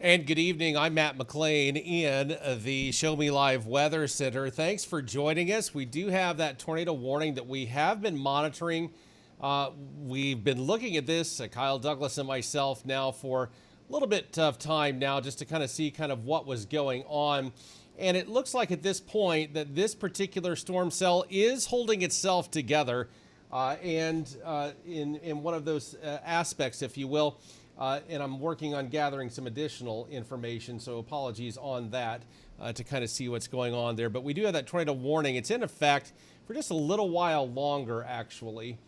And good evening. I'm Matt McLean in the Show Me Live Weather Center. Thanks for joining us. We do have that tornado warning that we have been monitoring. We've been looking at this, Kyle Douglas and myself, now for a little bit of time now, just to kind of see kind of what was going on. And it looks like at this point that this particular storm cell is holding itself together, in one of those aspects, if you will. And I'm working on gathering some additional information, so apologies on that to kind of see what's going on there. But we do have that tornado warning. It's in effect for just a little while longer, actually.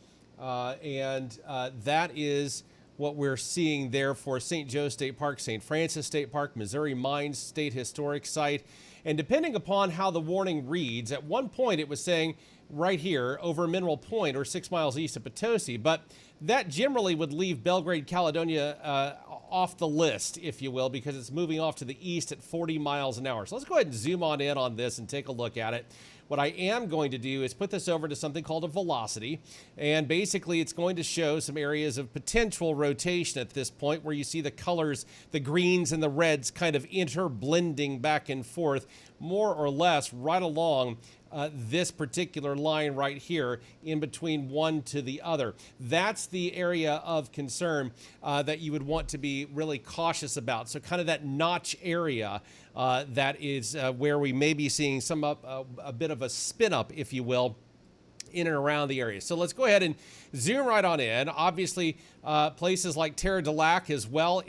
That is what we're seeing there for St. Joe State Park, St. Francis State Park, Missouri Mines State Historic Site. And depending upon how the warning reads, at one point it was saying right here over Mineral Point or 6 miles east of Potosi, but that generally would leave Belgrade, Caledonia off the list, if you will, because it's moving off to the east at 40 miles an hour. So let's go ahead and zoom on in on this and take a look at it. What I am going to do is put this over to something called a velocity, and basically it's going to show some areas of potential rotation at this point where you see the colors, the greens and the reds kind of interblending back and forth more or less right along this particular line right here in between one to the other. That's the area of concern that you would want to be really cautious about. So kind of that notch area that is where we may be seeing some a bit of a spin up, if you will, in and around the area. So let's go ahead and zoom right on in. Obviously, places like Terre de Lac as well,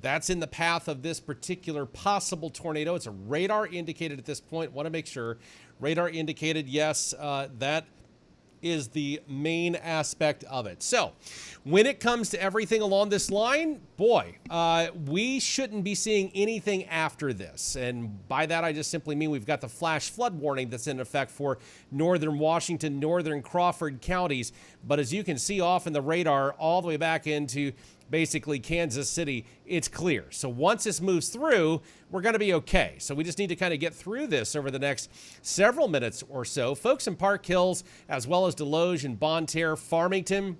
that's in the path of this particular possible tornado. It's a radar indicated at this point. Want to make sure. Radar indicated, yes, that is the main aspect of it. So when it comes to everything along this line, boy, we shouldn't be seeing anything after this. And by that, I just simply mean we've got the flash flood warning that's in effect for northern Washington, northern Crawford counties. But as you can see off in the radar, all the way back into basically Kansas City, it's clear. So once this moves through, we're going to be okay. So we just need to kind of get through this over the next several minutes or so. Folks in Park Hills, as well as Deloge and Bonne Terre, Farmington,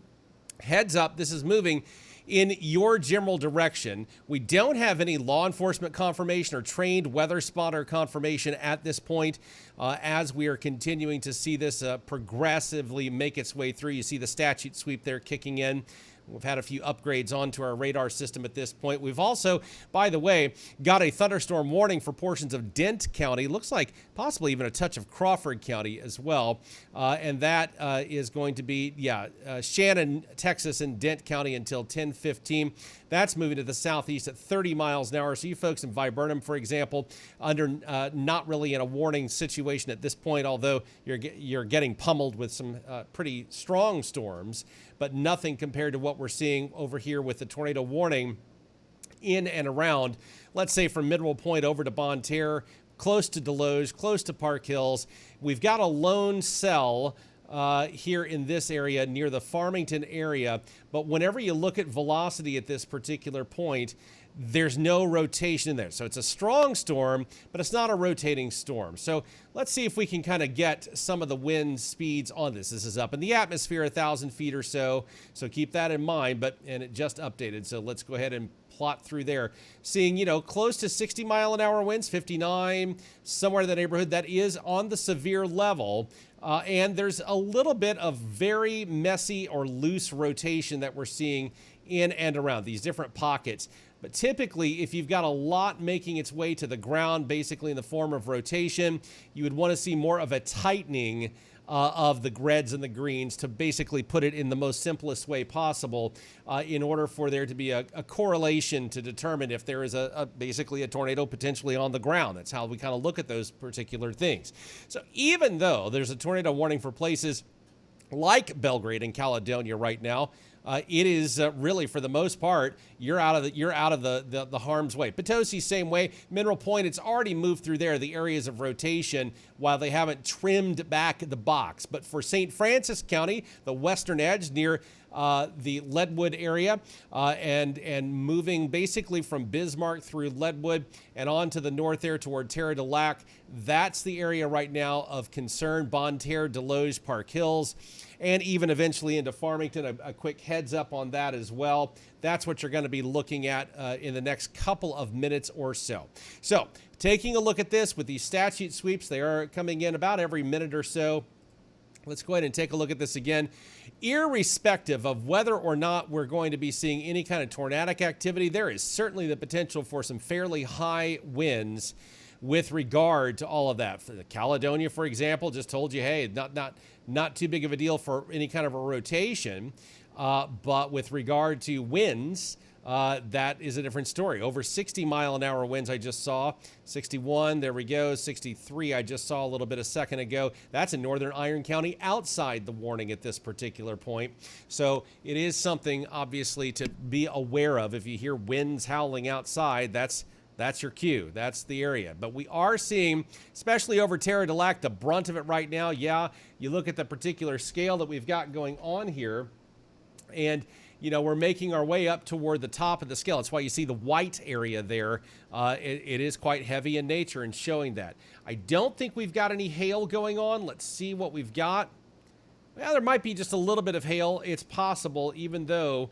heads up, this is moving in your general direction. We don't have any law enforcement confirmation or trained weather spotter confirmation at this point as we are continuing to see this progressively make its way through. You see the statute sweep there kicking in. We've had a few upgrades onto our radar system at this point. We've also, by the way, got a thunderstorm warning for portions of Dent County. Looks like possibly even a touch of Crawford County as well. And that is going to be, Shannon, Texas, and Dent County until 10:15. That's moving to the southeast at 30 miles an hour. So you folks in Viburnum, for example, under not really in a warning situation at this point, although you're getting pummeled with some pretty strong storms, but nothing compared to what we're seeing over here with the tornado warning in and around, let's say from Mineral Point over to Bonne Terre, close to Deloge, close to Park Hills. We've got a lone cell here in this area near the Farmington area. But whenever you look at velocity at this particular point, there's no rotation in there. So it's a strong storm, but it's not a rotating storm. So let's see if we can kind of get some of the wind speeds on this. This is up in the atmosphere, 1,000 feet or so. So keep that in mind, and it just updated. So let's go ahead and plot through there. Seeing, close to 60 mile an hour winds, 59, somewhere in the neighborhood. That is on the severe level. And there's a little bit of very messy or loose rotation that we're seeing in and around these different pockets. But typically, if you've got a lot making its way to the ground, basically in the form of rotation, you would want to see more of a tightening of the reds and the greens to basically put it in the most simplest way possible in order for there to be a correlation to determine if there is basically a tornado potentially on the ground. That's how we kind of look at those particular things. So even though there's a tornado warning for places like Belgrade and Caledonia right now, it is really, for the most part, you're out of the harm's way. Potosi, same way. Mineral Point, it's already moved through there, the areas of rotation, while they haven't trimmed back the box. But for St. Francis County, the western edge near the Leadwood area and moving basically from Bismarck through Leadwood and on to the north there toward Terre de Lac. That's the area right now of concern. Bonne Terre, Deloge, Park Hills, and even eventually into Farmington. A quick heads up on that as well. That's what you're going to be looking at in the next couple of minutes or so. So taking a look at this with these statute sweeps, they are coming in about every minute or so. Let's go ahead and take a look at this again. Irrespective of whether or not we're going to be seeing any kind of tornadic activity, there is certainly the potential for some fairly high winds with regard to all of that. For the Caledonia, for example, just told you, hey, not too big of a deal for any kind of a rotation. But with regard to winds, that is a different story. Over 60-mile-an-hour winds I just saw. 61, there we go. 63 I just saw a little bit a second ago. That's in northern Iron County outside the warning at this particular point. So it is something, obviously, to be aware of. If you hear winds howling outside, that's your cue. That's the area. But we are seeing, especially over Terre de Lac, the brunt of it right now. Yeah, you look at the particular scale that we've got going on here, and you know, we're making our way up toward the top of the scale. That's why you see the white area there. It is quite heavy in nature and showing that. I don't think we've got any hail going on. Let's see what we've got. Well, there might be just a little bit of hail. It's possible, even though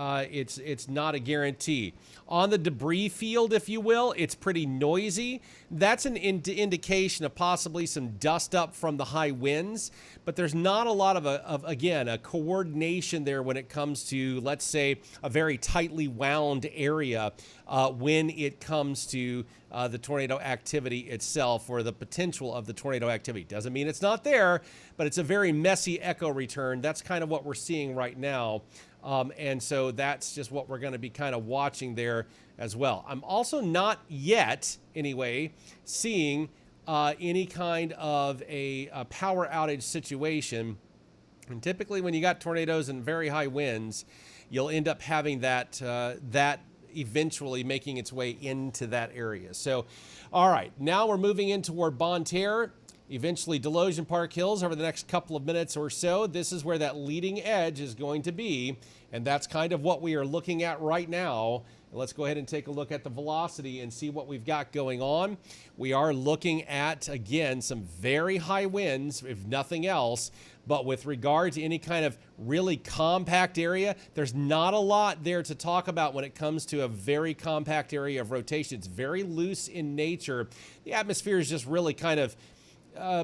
it's not a guarantee. On the debris field, if you will, it's pretty noisy. That's an indication of possibly some dust up from the high winds, but there's not a lot of again, a coordination there when it comes to, let's say, a very tightly wound area when it comes to the tornado activity itself, or the potential of the tornado activity. Doesn't mean it's not there, but it's a very messy echo return. That's kind of what we're seeing right now. And so that's just what we're going to be kind of watching there as well. I'm also not yet, anyway, seeing any kind of a power outage situation. And typically when you got tornadoes and very high winds, you'll end up having that eventually making its way into that area. So, all right, now we're moving in toward Bonne Terre, eventually Deloge and Park Hills over the next couple of minutes or so. This is where that leading edge is going to be, and that's kind of what we are looking at right now. Let's go ahead and take a look at the velocity and see what we've got going on. We are looking at, again, some very high winds, if nothing else, but with regard to any kind of really compact area, there's not a lot there to talk about when it comes to a very compact area of rotation. It's very loose in nature. The atmosphere is just really kind of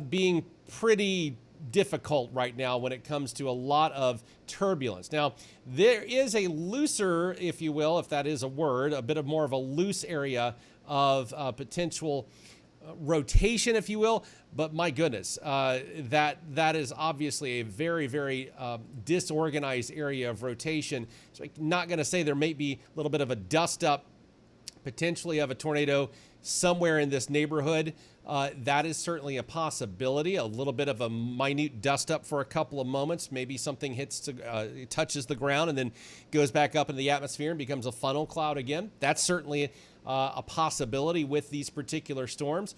being pretty difficult right now when it comes to a lot of turbulence. Now, there is a looser, if you will, if that is a word, a bit of more of a loose area of potential rotation, if you will, but my goodness, that is obviously a very, very disorganized area of rotation. So I'm not going to say there may be a little bit of a dust up potentially of a tornado somewhere in this neighborhood. That is certainly a possibility. A little bit of a minute dust up for a couple of moments. Maybe something touches the ground and then goes back up into the atmosphere and becomes a funnel cloud again. That's certainly a possibility with these particular storms.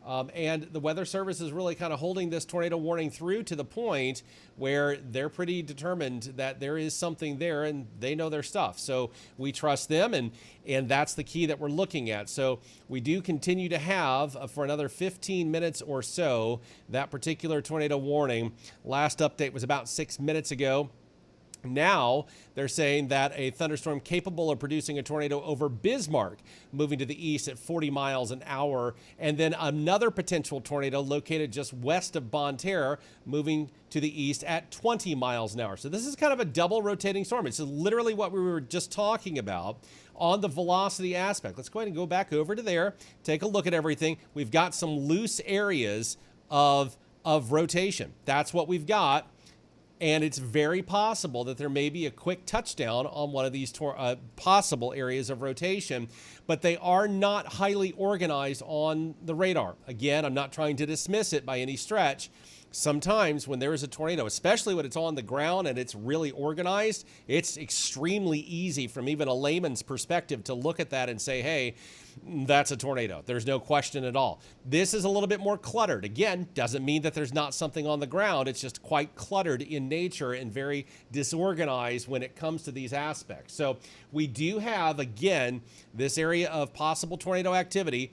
And the Weather Service is really kind of holding this tornado warning through to the point where they're pretty determined that there is something there and they know their stuff. So we trust them, and that's the key that we're looking at. So we do continue to have, for another 15 minutes or so, that particular tornado warning. Last update was about 6 minutes ago. Now they're saying that a thunderstorm capable of producing a tornado over Bismarck moving to the east at 40 miles an hour, and then another potential tornado located just west of Bonne Terre moving to the east at 20 miles an hour. So this is kind of a double rotating storm. It's literally what we were just talking about on the velocity aspect. Let's go ahead and go back over to there, take a look at everything. We've got some loose areas of rotation. That's what we've got. And it's very possible that there may be a quick touchdown on one of these possible areas of rotation, but they are not highly organized on the radar. Again, I'm not trying to dismiss it by any stretch, Sometimes when there is a tornado, especially when it's on the ground and it's really organized, it's extremely easy from even a layman's perspective to look at that and say, hey, that's a tornado. There's no question at all. This is a little bit more cluttered. Again, doesn't mean that there's not something on the ground. It's just quite cluttered in nature and very disorganized when it comes to these aspects. So we do have, again, this area of possible tornado activity.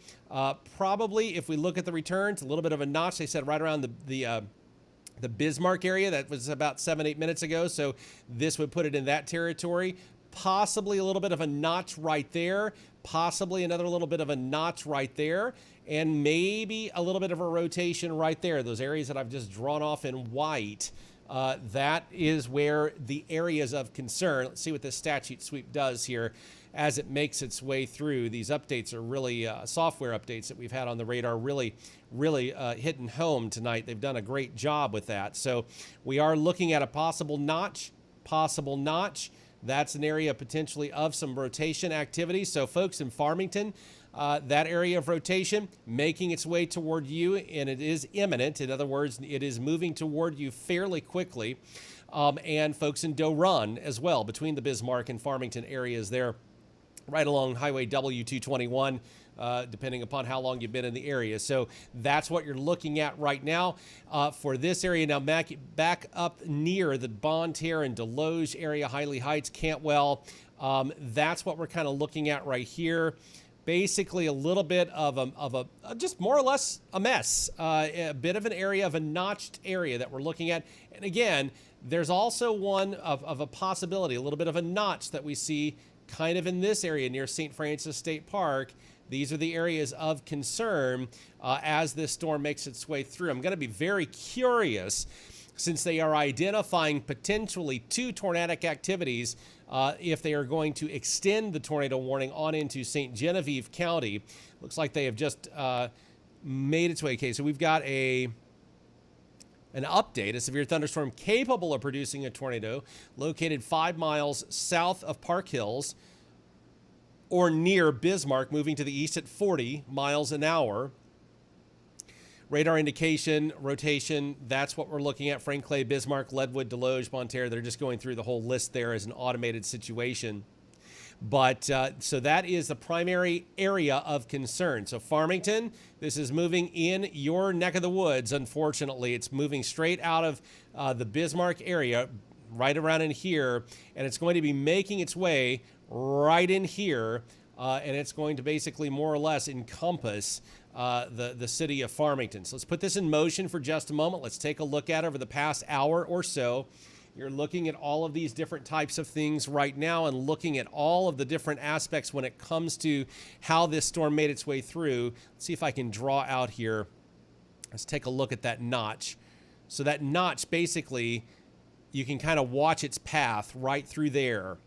Probably, if we look at the returns, a little bit of a notch. They said right around the Bismarck area. That was about 7-8 minutes ago. So this would put it in that territory. Possibly a little bit of a notch right there. Possibly another little bit of a notch right there. And maybe a little bit of a rotation right there. Those areas that I've just drawn off in white. That is where the areas of concern. Let's see what this statute sweep does here as it makes its way through. These updates are really software updates that we've had on the radar, really hitting home tonight. They've done a great job with that. So we are looking at a possible notch. That's an area potentially of some rotation activity. So folks in Farmington, that area of rotation making its way toward you, and it is imminent. In other words, it is moving toward you fairly quickly. And folks in Doe Run as well, between the Bismarck and Farmington areas there, right along Highway W221, depending upon how long you've been in the area. So that's what you're looking at right now for this area. Now back up near the Bonne Terre and Deloge area, Hiley Heights, Cantwell. That's what we're kind of looking at right here. Basically a little bit of a just more or less a mess, a bit of an area of a notched area that we're looking at. And again, there's also one of a possibility, a little bit of a notch that we see kind of in this area near St. Francis State Park. These are the areas of concern as this storm makes its way through. I'm going to be very curious, since they are identifying potentially 2 tornadic activities, if they are going to extend the tornado warning on into St. Genevieve County. Looks like they have just made its way. Okay, so we've got an update, a severe thunderstorm capable of producing a tornado located 5 miles south of Park Hills or near Bismarck, moving to the east at 40 miles an hour. Radar indication, rotation, that's what we're looking at. Frank Clay, Bismarck, Leadwood, Deloge, Bonne Terre. They're just going through the whole list there as an automated situation. But so that is the primary area of concern. So Farmington, this is moving in your neck of the woods. Unfortunately, it's moving straight out of the Bismarck area, right around in here, and it's going to be making its way right in here, and it's going to basically more or less encompass the city of Farmington. So let's put this in motion for just a moment. Let's take a look at it over the past hour or so. You're looking at all of these different types of things right now and looking at all of the different aspects when it comes to how this storm made its way through. Let's see if I can draw out here. Let's take a look at that notch. So that notch, basically, you can kind of watch its path right through there.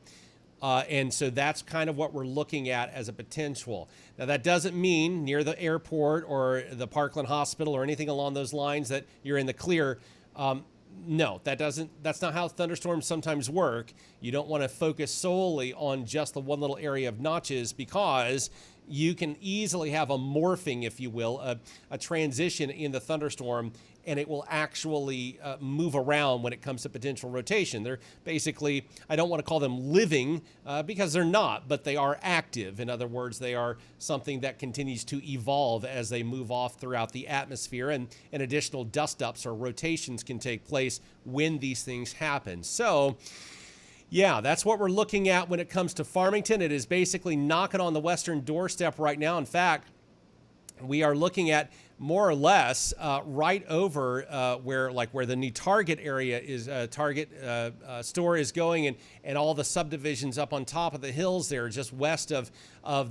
And so that's kind of what we're looking at as a potential. Now, that doesn't mean near the airport or the Parkland Hospital or anything along those lines that you're in the clear. No, that's not how thunderstorms sometimes work. You don't want to focus solely on just the one little area of notches, because you can easily have a morphing, if you will, a transition in the thunderstorm, and it will actually move around when it comes to potential rotation. They're basically, I don't want to call them living because they're not, but they are active. In other words, they are something that continues to evolve as they move off throughout the atmosphere, and additional dust-ups or rotations can take place when these things happen. So, yeah, that's what we're looking at when it comes to Farmington. It is basically knocking on the western doorstep right now. In fact, we are looking at more or less right over where the new Target area is, Target store is going, and all the subdivisions up on top of the hills there, just west of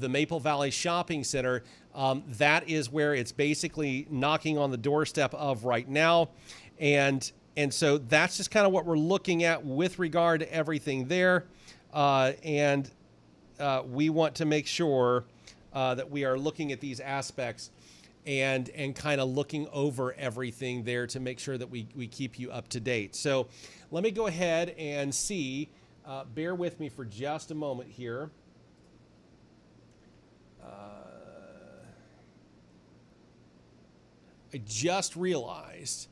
the Maple Valley Shopping Center. That is where it's basically knocking on the doorstep of right now. And so that's just kind of what we're looking at with regard to everything there. And we want to make sure that we are looking at these aspects and kind of looking over everything there to make sure that we keep you up to date. So let me go ahead and see. Bear with me for just a moment here. I just realized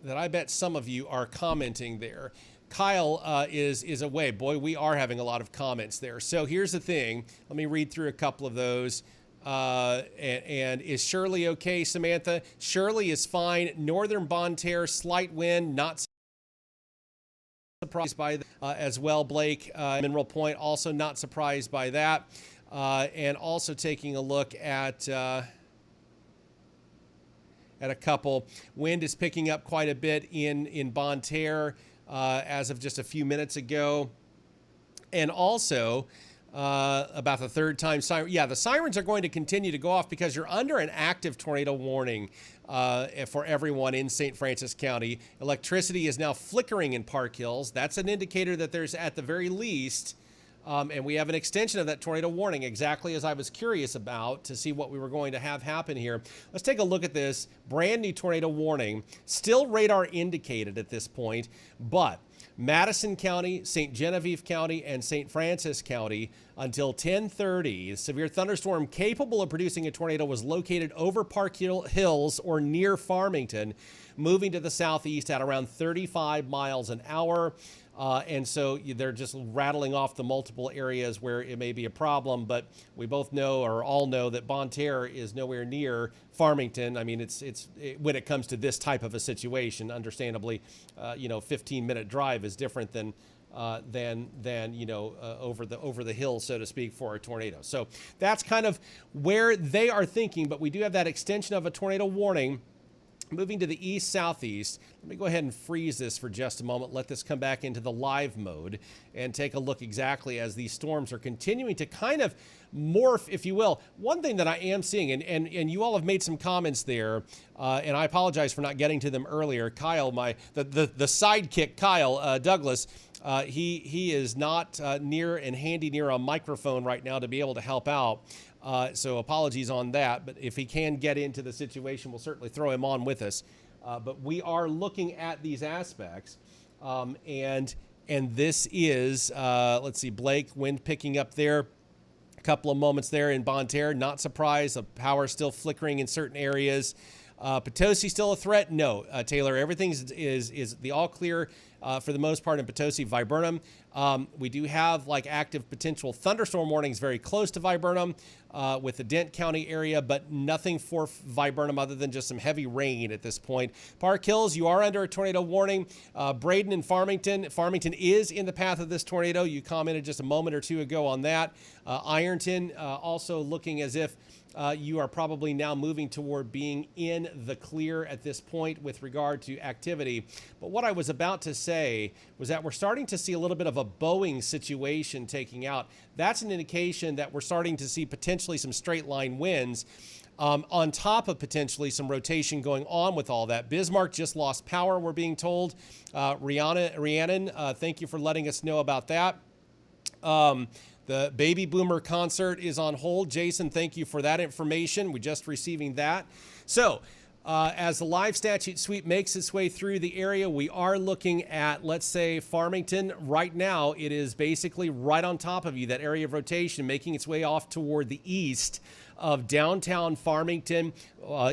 that I bet some of you are commenting there. Kyle is away. Boy, we are having a lot of comments there. So here's the thing. Let me read through a couple of those. And is Shirley okay, Samantha? Shirley is fine. Northern Bonne Terre, slight wind, not surprised by that as well. Blake, Mineral Point, also not surprised by that. And also taking a look at a couple. Wind is picking up quite a bit in Bonne Terre as of just a few minutes ago. And also about the third time siren. Yeah, the sirens are going to continue to go off because you're under an active tornado warning for everyone in St. Francis County. Electricity is now flickering in Park Hills. That's an indicator that there's at the very least and we have an extension of that tornado warning, exactly as I was curious about to see what we were going to have happen here. Let's take a look at this brand new tornado warning. Still radar indicated at this point, but Madison County, St. Genevieve County, and St. Francis County until 10:30. A severe thunderstorm capable of producing a tornado was located over Park Hills or near Farmington, moving to the southeast at around 35 miles an hour. And so they're just rattling off the multiple areas where it may be a problem, but we both know or all know that Bonne Terre is nowhere near Farmington. I mean, it's when it comes to this type of a situation, understandably, 15-minute drive is different than over the hill, so to speak, for a tornado. So that's kind of where they are thinking, but we do have that extension of a tornado warning. Moving to the east-southeast, let me go ahead and freeze this for just a moment. Let this come back into the live mode and take a look exactly as these storms are continuing to kind of morph, if you will. One thing that I am seeing, and you all have made some comments there, and I apologize for not getting to them earlier. Kyle, the sidekick, Kyle Douglas, he is not near a microphone right now to be able to help out. So apologies on that, but if he can get into the situation, we'll certainly throw him on with us. But we are looking at these aspects, and this is, let's see, Blake, wind picking up there. A couple of moments there in Bonne Terre. Not surprised. The power still flickering in certain areas. Potosi still a threat? No, Taylor. Everything is the all clear for the most part in Potosi, Viburnum. We do have like active potential thunderstorm warnings very close to Viburnum with the Dent County area, but nothing for Viburnum other than just some heavy rain at this point. Park Hills, you are under a tornado warning. Braden and Farmington. Farmington is in the path of this tornado. You commented just a moment or two ago on that. Ironton also looking as if you are probably now moving toward being in the clear at this point with regard to activity. But what I was about to say was that we're starting to see a little bit of a Boeing situation taking out. That's an indication that we're starting to see potentially some straight line winds on top of potentially some rotation going on with all that. Bismarck just lost power, we're being told. Rhiannon, thank you for letting us know about that. The Baby Boomer concert is on hold. Jason, thank you for that information. We're just receiving that. So as the live statute sweep makes its way through the area, we are looking at, let's say, Farmington. Right now, it is basically right on top of you, that area of rotation, making its way off toward the east of downtown Farmington,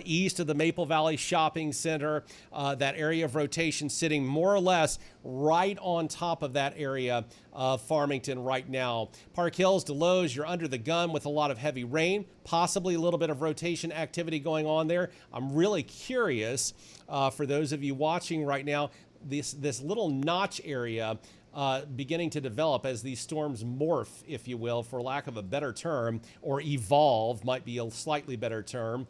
east of the Maple Valley Shopping Center, that area of rotation sitting more or less right on top of that area of Farmington right now. Park Hills, Deloge, you're under the gun with a lot of heavy rain, possibly a little bit of rotation activity going on there. I'm really curious for those of you watching right now, this little notch area beginning to develop as these storms morph, if you will, for lack of a better term, or evolve might be a slightly better term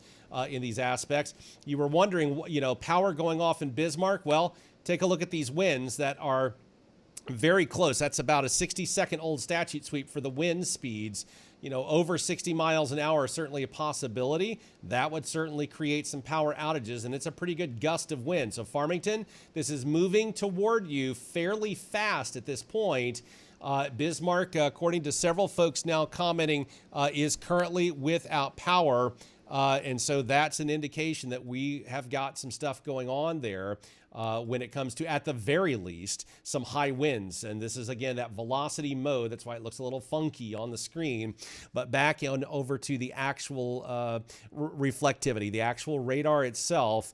in these aspects. You were wondering, power going off in Bismarck. Well, take a look at these winds that are very close. That's about a 60-second old statute sweep for the wind speeds. Over 60 miles an hour is certainly a possibility. That would certainly create some power outages, and it's a pretty good gust of wind. So Farmington, this is moving toward you fairly fast at this point. Bismarck, according to several folks now commenting, is currently without power. And so that's an indication that we have got some stuff going on there when it comes to, at the very least, some high winds. And this is, again, that velocity mode. That's why it looks a little funky on the screen. But back on over to the actual reflectivity, the actual radar itself.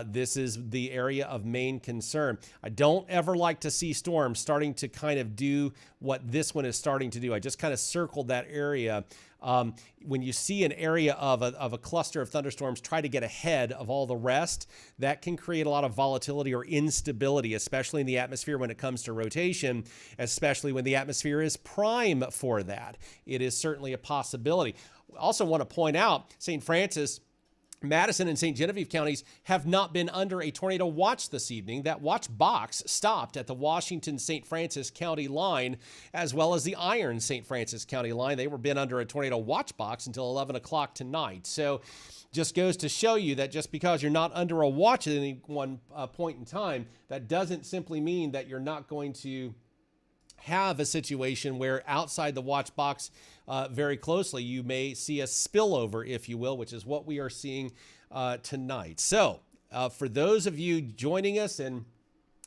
this is the area of main concern. I don't ever like to see storms starting to kind of do what this one is starting to do. I just kind of circled that area. When you see an area of a cluster of thunderstorms try to get ahead of all the rest, that can create a lot of volatility or instability, especially in the atmosphere when it comes to rotation, especially when the atmosphere is prime for that. It is certainly a possibility. I also want to point out St. Francis, Madison, and St. Genevieve counties have not been under a tornado watch this evening. That watch box stopped at the Washington-St. Francis County line, as well as the Iron-St. Francis County line. They were been under a tornado watch box until 11 o'clock tonight. So just goes to show you that just because you're not under a watch at any one point in time, that doesn't simply mean that you're not going to have a situation where outside the watch box very closely, you may see a spillover, if you will, which is what we are seeing tonight. So for those of you joining us, and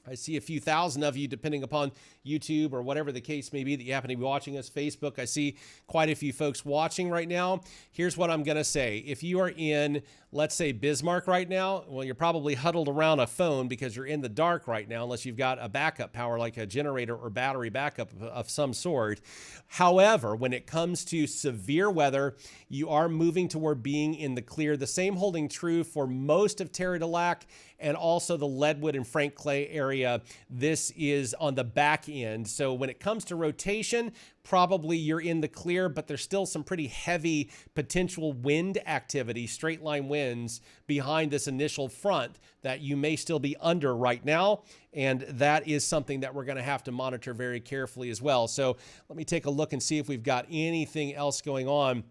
I see a few thousand of you, depending upon YouTube or whatever the case may be that you happen to be watching us, Facebook, I see quite a few folks watching right now. Here's what I'm going to say. If you are in, let's say, Bismarck right now, well, you're probably huddled around a phone because you're in the dark right now, unless you've got a backup power like a generator or battery backup of some sort. However, when it comes to severe weather, you are moving toward being in the clear. The same holding true for most of Terre de Lac and also the Leadwood and Frank Clay area. This is on the back end. So when it comes to rotation, probably you're in the clear, but there's still some pretty heavy potential wind activity, straight line winds behind this initial front that you may still be under right now. And that is something that we're going to have to monitor very carefully as well. So let me take a look and see if we've got anything else going on.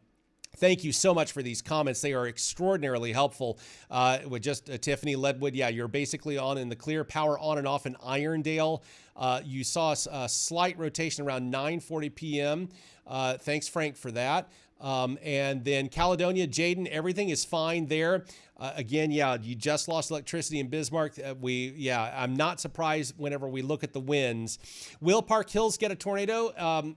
Thank you so much for these comments. They are extraordinarily helpful. With just Tiffany Leadwood, yeah, you're basically on in the clear. Power on and off in Irondale. You saw a slight rotation around 9:40 p.m. Thanks, Frank, for that. And then Caledonia, Jaden, everything is fine there. Again, yeah, you just lost electricity in Bismarck. I'm not surprised whenever we look at the winds. Will Park Hills get a tornado?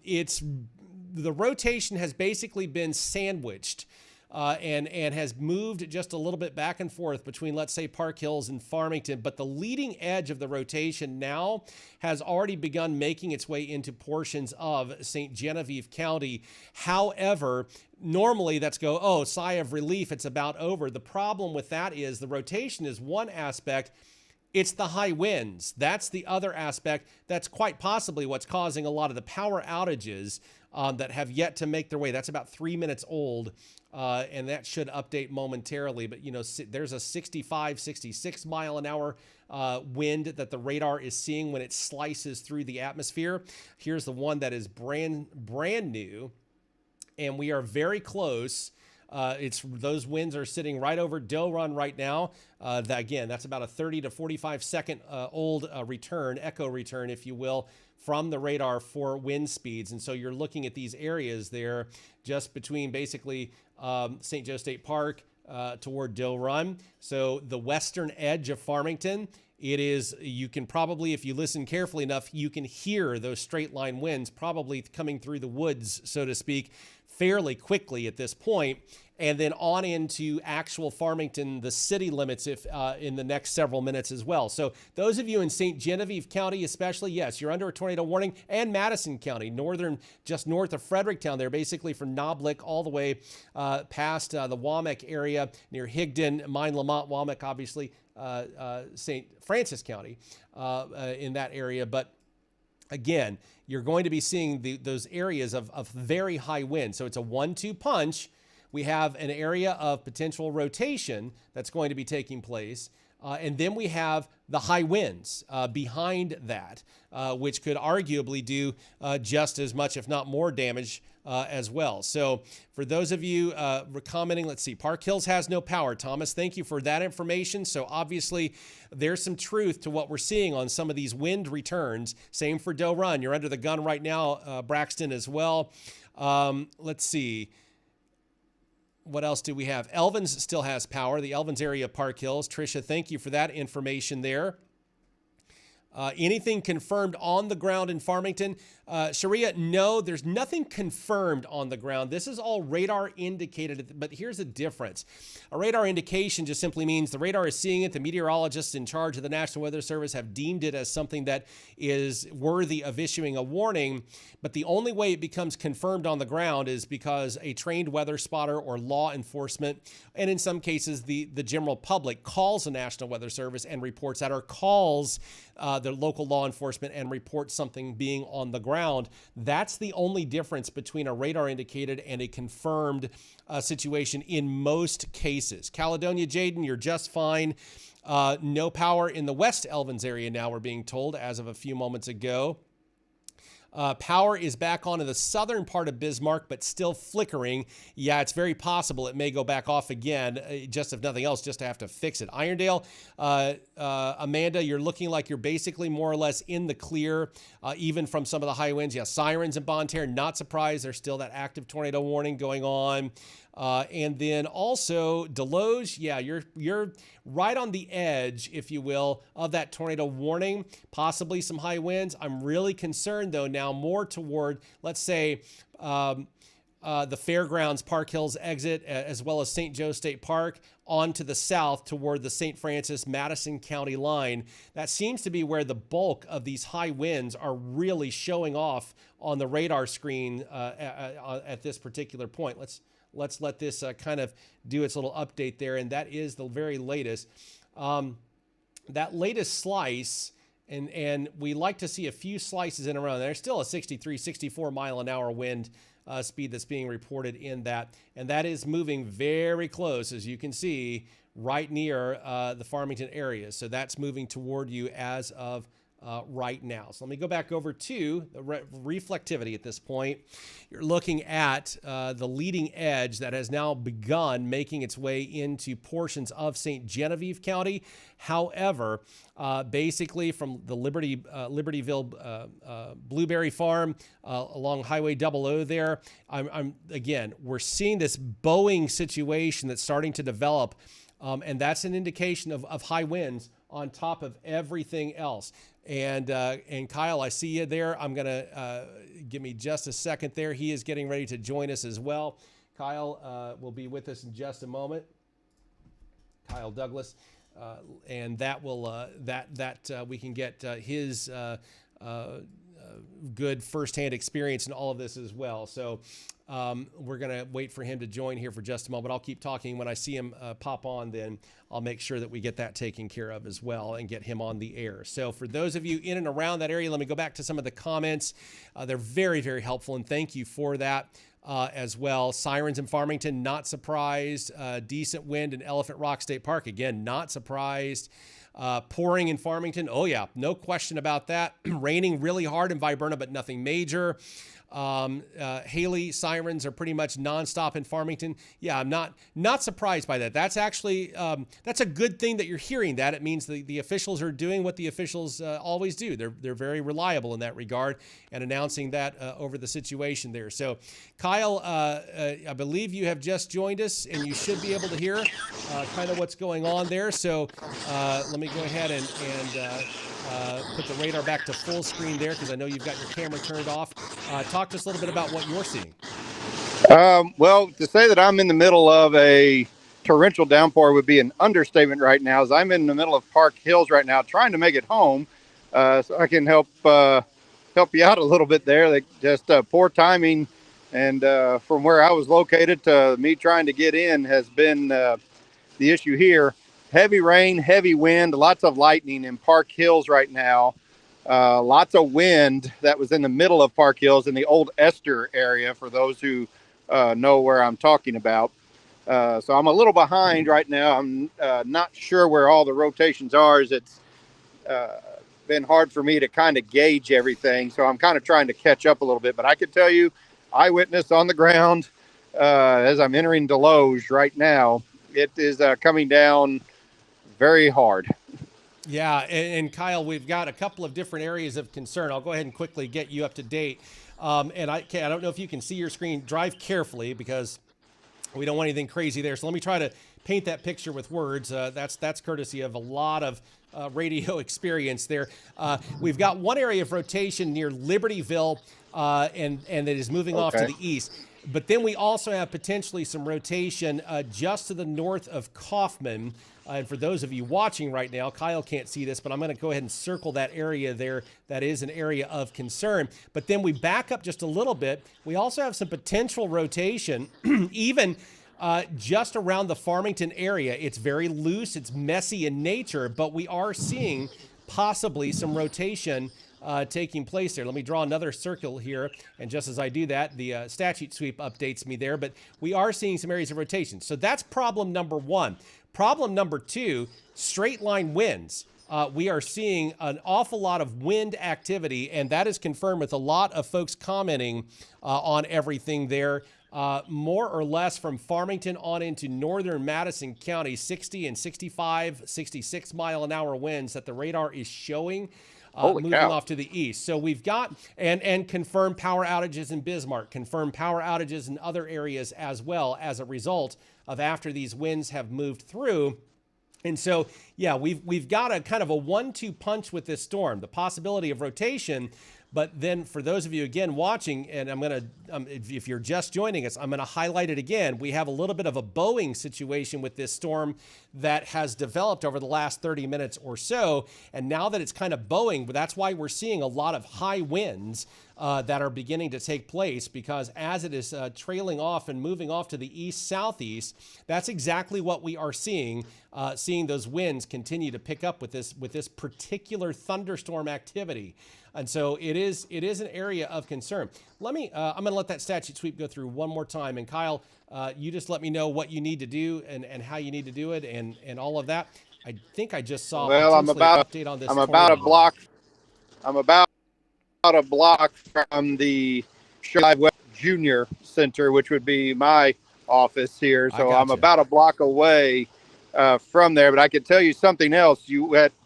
The rotation has basically been sandwiched and has moved just a little bit back and forth between, let's say, Park Hills and Farmington. But the leading edge of the rotation now has already begun making its way into portions of St. Genevieve County. However, normally that's sigh of relief, it's about over. The problem with that is the rotation is one aspect. It's the high winds. That's the other aspect. That's quite possibly what's causing a lot of the power outages that have yet to make their way. That's about 3 minutes old, and that should update momentarily. But, there's a 65, 66 mile an hour wind that the radar is seeing when it slices through the atmosphere. Here's the one that is brand new, and we are very close. Those winds are sitting right over Doe Run right now. Again, that's about a 30 to 45 second old echo return, if you will, from the radar for wind speeds. And so you're looking at these areas there just between basically St. Joe State Park toward Doe Run. So the western edge of Farmington, you can probably, if you listen carefully enough, you can hear those straight line winds probably coming through the woods, so to speak, fairly quickly at this point, and then on into actual Farmington, the city limits, if in the next several minutes as well. So those of you in St. Genevieve County especially, yes, you're under a tornado warning, and Madison County, just north of Fredericktown there, basically from Noblick all the way past the Waumec area near Higdon, Mine, Lamont, Waumec, obviously, St. Francis County in that area. But again, you're going to be seeing those areas of very high wind. So it's a 1-2 punch. We have an area of potential rotation that's going to be taking place. And then we have the high winds behind that, which could arguably do just as much, if not more damage as well. So for those of you commenting, let's see, Park Hills has no power. Thomas, thank you for that information. So obviously there's some truth to what we're seeing on some of these wind returns. Same for Doe Run. You're under the gun right now, Braxton, as well. Let's see. What else do we have? Elvins still has power. The Elvins area of Park Hills. Tricia, thank you for that information there. Anything confirmed on the ground in Farmington? Sharia, no, there's nothing confirmed on the ground. This is all radar indicated, but here's the difference. A radar indication just simply means the radar is seeing it. The meteorologists in charge of the National Weather Service have deemed it as something that is worthy of issuing a warning, but the only way it becomes confirmed on the ground is because a trained weather spotter or law enforcement, and in some cases the general public, calls the National Weather Service and reports that, or calls the local law enforcement and reports something being on the ground. That's the only difference between a radar indicated and a confirmed situation in most cases. Caledonia, Jaden, you're just fine. No power in the West Elvins area now, we're being told, as of a few moments ago. Power is back on in the southern part of Bismarck, but still flickering. Yeah, it's very possible it may go back off again, just if nothing else, just to have to fix it. Irondale, Amanda, you're looking like you're basically more or less in the clear, even from some of the high winds. Yeah, Sirens and Bonne Terre, not surprised. There's still that active tornado warning going on. And then also Deloge, yeah, you're right on the edge, if you will, of that tornado warning, possibly some high winds. I'm really concerned, though, now more toward, let's say, the Fairgrounds Park Hills exit, as well as St. Joe State Park, on to the south toward the St. Francis Madison County line. That seems to be where the bulk of these high winds are really showing off on the radar screen at this particular point. Let's let this kind of do its little update there, and that is the very latest. That latest slice, and we like to see a few slices in a row. There's still a 63, 64 mile an hour wind speed that's being reported in that, and that is moving very close, as you can see, right near the Farmington area. So that's moving toward you as of right now. So let me go back over to the reflectivity at this point. You're looking at the leading edge that has now begun making its way into portions of St. Genevieve County. However, basically from the Libertyville Blueberry Farm along Highway 00 there, again, we're seeing this Boeing situation that's starting to develop, and that's an indication of high winds on top of everything else. And Kyle, I see you there. I'm going to give me just a second there. He is getting ready to join us as well. Kyle will be with us in just a moment. Kyle Douglas. And that will we can get his good firsthand experience in all of this as well. So we're going to wait for him to join here for just a moment. I'll keep talking. When I see him pop on, then I'll make sure that we get that taken care of as well and get him on the air. So for those of you in and around that area, let me go back to some of the comments. They're very, very helpful, and thank you for that. As well. Sirens in Farmington, not surprised. Decent wind in Elephant Rock State Park. Again, not surprised. Pouring in Farmington. Oh, yeah, no question about that. Raining really hard in Viberna, but nothing major. Haley, sirens are pretty much nonstop in Farmington. Yeah, I'm not surprised by that. That's actually, that's a good thing that you're hearing that. It means the officials are doing what the officials always do. They're very reliable in that regard and announcing that over the situation there. So Kyle, I believe you have just joined us and you should be able to hear kind of what's going on there. So let me go ahead and put the radar back to full screen there, because I know you've got your camera turned off. Talk to us a little bit about what you're seeing. Well, to say that I'm in the middle of a torrential downpour would be an understatement right now, as I'm in the middle of Park Hills right now, trying to make it home, so I can help you out a little bit there. Like just poor timing, and from where I was located to me trying to get in has been the issue here. Heavy rain, heavy wind, lots of lightning in Park Hills right now. Lots of wind that was in the middle of Park Hills in the old Esther area, for those who know where I'm talking about. So I'm a little behind right now. I'm not sure where all the rotations are, as it's been hard for me to kind of gauge everything. So I'm kind of trying to catch up a little bit. But I can tell you, eyewitness on the ground as I'm entering Deloge right now, it is coming down very hard. Yeah, and Kyle, we've got a couple of different areas of concern. I'll go ahead and quickly get you up to date. And I don't know if you can see your screen. Drive carefully, because we don't want anything crazy there. So let me try to paint that picture with words. That's courtesy of a lot of radio experience there. We've got one area of rotation near Libertyville, and that is moving off to the east. But then we also have potentially some rotation just to the north of Kaufman. And for those of you watching right now, Kyle can't see this, but I'm going to go ahead and circle that area there. That is an area of concern. But then we back up just a little bit. We also have some potential rotation, even just around the Farmington area. It's very loose. It's messy in nature, but we are seeing possibly some rotation taking place there. Let me draw another circle here. And just as I do that, the statute sweep updates me there. But we are seeing some areas of rotation. So that's problem number one. Problem number two, straight line winds. We are seeing an awful lot of wind activity, and that is confirmed with a lot of folks commenting on everything there. More or less from Farmington on into northern Madison County, 60 and 65, 66 mile an hour winds that the radar is showing. Moving off to the east. So we've got, and confirmed power outages in Bismarck, confirmed power outages in other areas as well as a result of after these winds have moved through. And so, yeah, we've got a kind of a 1-2 punch with this storm, the possibility of rotation. But then for those of you, again, watching, and I'm going to, if you're just joining us, I'm going to highlight it again. We have a little bit of a Boeing situation with this storm that has developed over the last 30 minutes or so. And now that it's kind of Boeing, that's why we're seeing a lot of high winds that are beginning to take place, because as it is trailing off and moving off to the east-southeast, that's exactly what we are seeing, seeing those winds continue to pick up with this particular thunderstorm activity. And so it is an area of concern. Let me, I'm going to let that statute sweep go through one more time. And Kyle, you just let me know what you need to do and how you need to do it and all of that. I think I just saw I'm about an update on this. I'm about a block from the Live West Junior Center, which would be my office here. So I'm about a block away from there. But I can tell you something else.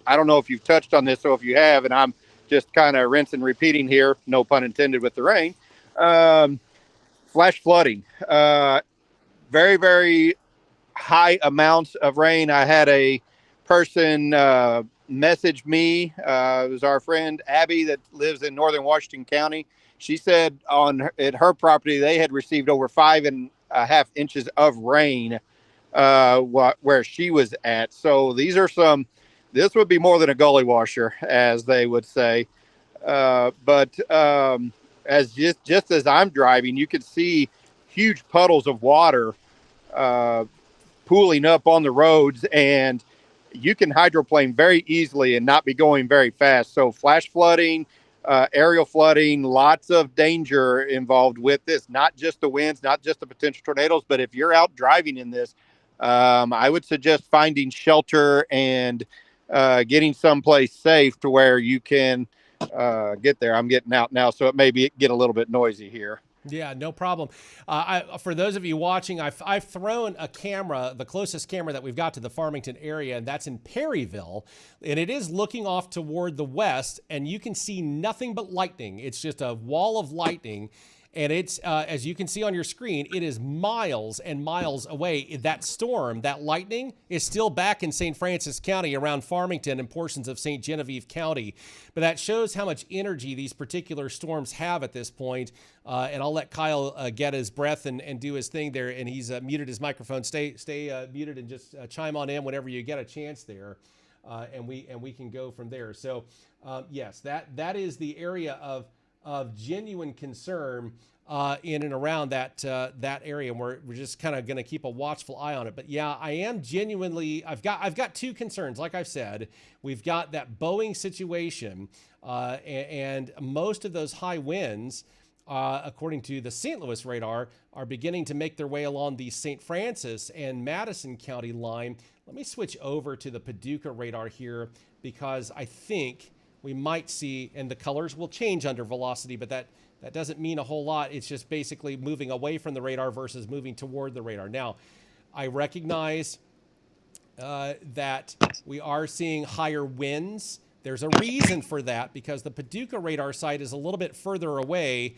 I don't know if you've touched on this, so if you have, and I'm just kind of rinse and repeating here, no pun intended with the rain. Flash flooding, very, very high amounts of rain. I had a person message me. It was our friend Abby that lives in northern Washington County. She said at her property, they had received over 5.5 inches of rain where she was at. So this would be more than a gully washer, as they would say. But as just as I'm driving, you could see huge puddles of water pooling up on the roads, and you can hydroplane very easily and not be going very fast. So flash flooding, aerial flooding, lots of danger involved with this, not just the winds, not just the potential tornadoes, but if you're out driving in this, I would suggest finding shelter and getting someplace safe to where you can get there. I'm getting out now, so it may get a little bit noisy here. Yeah, no problem. For those of you watching, I've thrown a camera, the closest camera that we've got to the Farmington area, and that's in Perryville. And it is looking off toward the west, and you can see nothing but lightning. It's just a wall of lightning. And it's, as you can see on your screen, it is miles and miles away. That storm, that lightning, is still back in St. Francis County around Farmington and portions of St. Genevieve County. But that shows how much energy these particular storms have at this point. And I'll let Kyle get his breath and do his thing there. And he's muted his microphone. Stay muted and just chime on in whenever you get a chance there. And we can go from there. So, yes, that is the area of genuine concern in and around that area, and we're just kind of going to keep a watchful eye on it. But yeah, I am genuinely. I've got two concerns. Like I've said, we've got that Boeing situation, and most of those high winds, according to the St. Louis radar, are beginning to make their way along the St. Francis and Madison County line. Let me switch over to the Paducah radar here, because I think we might see, and the colors will change under velocity, but that doesn't mean a whole lot. It's just basically moving away from the radar versus moving toward the radar. Now, I recognize that we are seeing higher winds There's a reason for that because the Paducah radar site is a little bit further away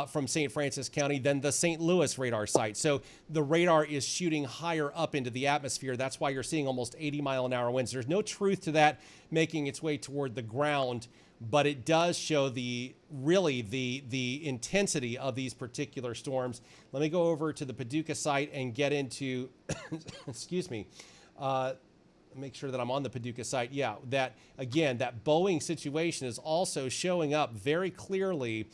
from St. Francis County than the St. Louis radar site. So the radar is shooting higher up into the atmosphere. That's why you're seeing almost 80-mile-an-hour winds. There's no truth to that making its way toward the ground, but it does show the intensity of these particular storms. Let me go over to the Paducah site and get into, excuse me, make sure that I'm on the Paducah site. Yeah, that again, that Boeing situation is also showing up very clearly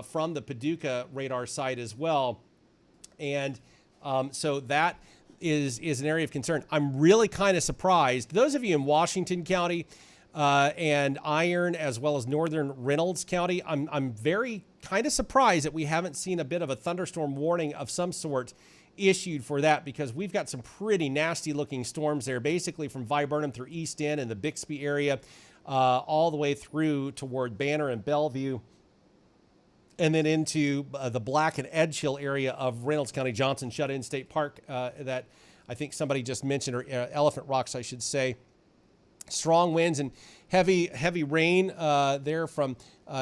from the Paducah radar site as well. And so that is an area of concern. I'm really kind of surprised. Those of you in Washington County and Iron, as well as northern Reynolds County, I'm very kind of surprised that we haven't seen a bit of a thunderstorm warning of some sort issued for that, because we've got some pretty nasty looking storms there, basically from Viburnum through East End and the Bixby area, all the way through toward Banner and Bellevue, and then into the Black and Edgehill area of Reynolds County, Johnson Shut-In State Park, that I think somebody just mentioned, or Elephant Rocks, I should say. Strong winds and heavy rain there from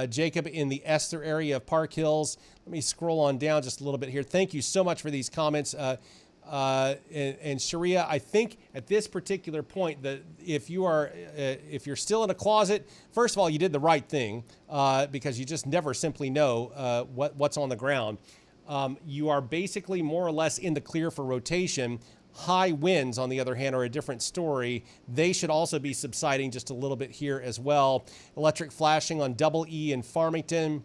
Jacob in the Esther area of Park Hills. Let me scroll on down just a little bit here. Thank you so much for these comments. And Sharia, I think at this particular point, that if you're still in a closet, first of all, you did the right thing because you just never simply know what's on the ground. You are basically more or less in the clear for rotation. High winds, on the other hand, are a different story. They should also be subsiding just a little bit here as well. Electric flashing on Double E in Farmington.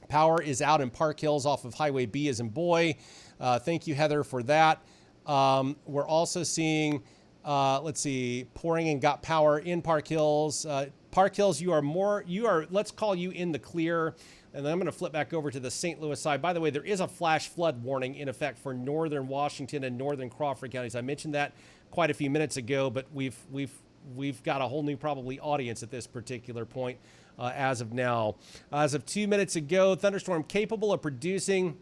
Power is out in Park Hills off of Highway B as in boy. Thank you, Heather, for that. We're also seeing, pouring and got power in Park Hills. Park Hills, let's call you in the clear. And then I'm going to flip back over to the St. Louis side. By the way, there is a flash flood warning in effect for northern Washington and northern Crawford counties. I mentioned that quite a few minutes ago, but we've got a whole new probably audience at this particular point as of now. As of 2 minutes ago, thunderstorm capable of producing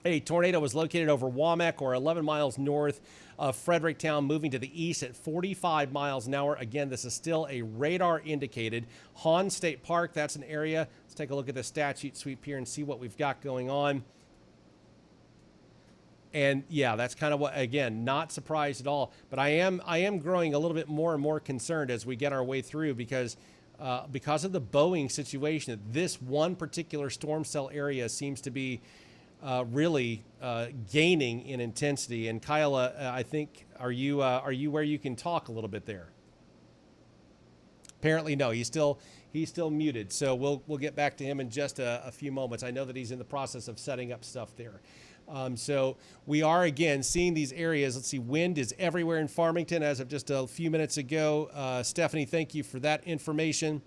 a tornado was located over Waumec, or 11 miles north of Fredericktown, moving to the east at 45 miles an hour. Again, this is still a radar indicated. Hahn State Park, that's an area. Let's take a look at the statute sweep here and see what we've got going on. And yeah, that's kind of what, again, not surprised at all. But I am growing a little bit more and more concerned as we get our way through, because of the Boeing situation, this one particular storm cell area seems to be really gaining in intensity. And Kyle, I think, are you where you can talk a little bit there? Apparently, no. He's still muted. So we'll get back to him in just a few moments. I know that he's in the process of setting up stuff there. So we are again seeing these areas. Let's see. Wind is everywhere in Farmington as of just a few minutes ago. Stephanie, thank you for that information.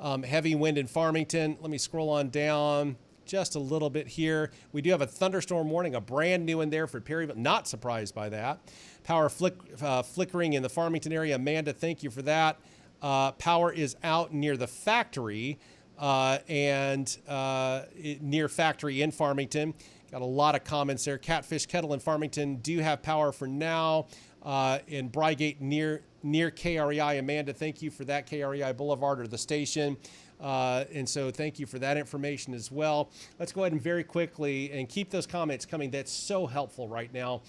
Heavy wind in Farmington. Let me scroll on down just a little bit here. We do have a thunderstorm warning, a brand new one there for Perryville. Not surprised by that. Power flickering in the Farmington area. Amanda, thank you for that. Power is out near the factory and near factory in Farmington. Got a lot of comments there. Catfish Kettle in Farmington do have power for now. In Brygate near KREI. Amanda, thank you for that. KREI Boulevard, or the station. And so thank you for that information as well. Let's go ahead and very quickly, and keep those comments coming. That's so helpful right now.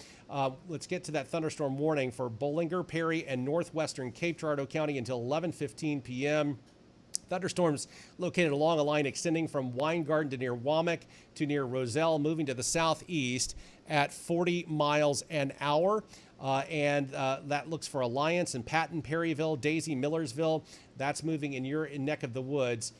Let's get to that thunderstorm warning for Bollinger, Perry, and northwestern Cape Girardeau County until 11:15 p.m. Thunderstorms located along a line extending from Weingarten to near Waumec to near Roselle, moving to the southeast at 40 miles an hour. And that looks for Alliance and Patton, Perryville, Daisy, Millersville. That's moving in your neck of the woods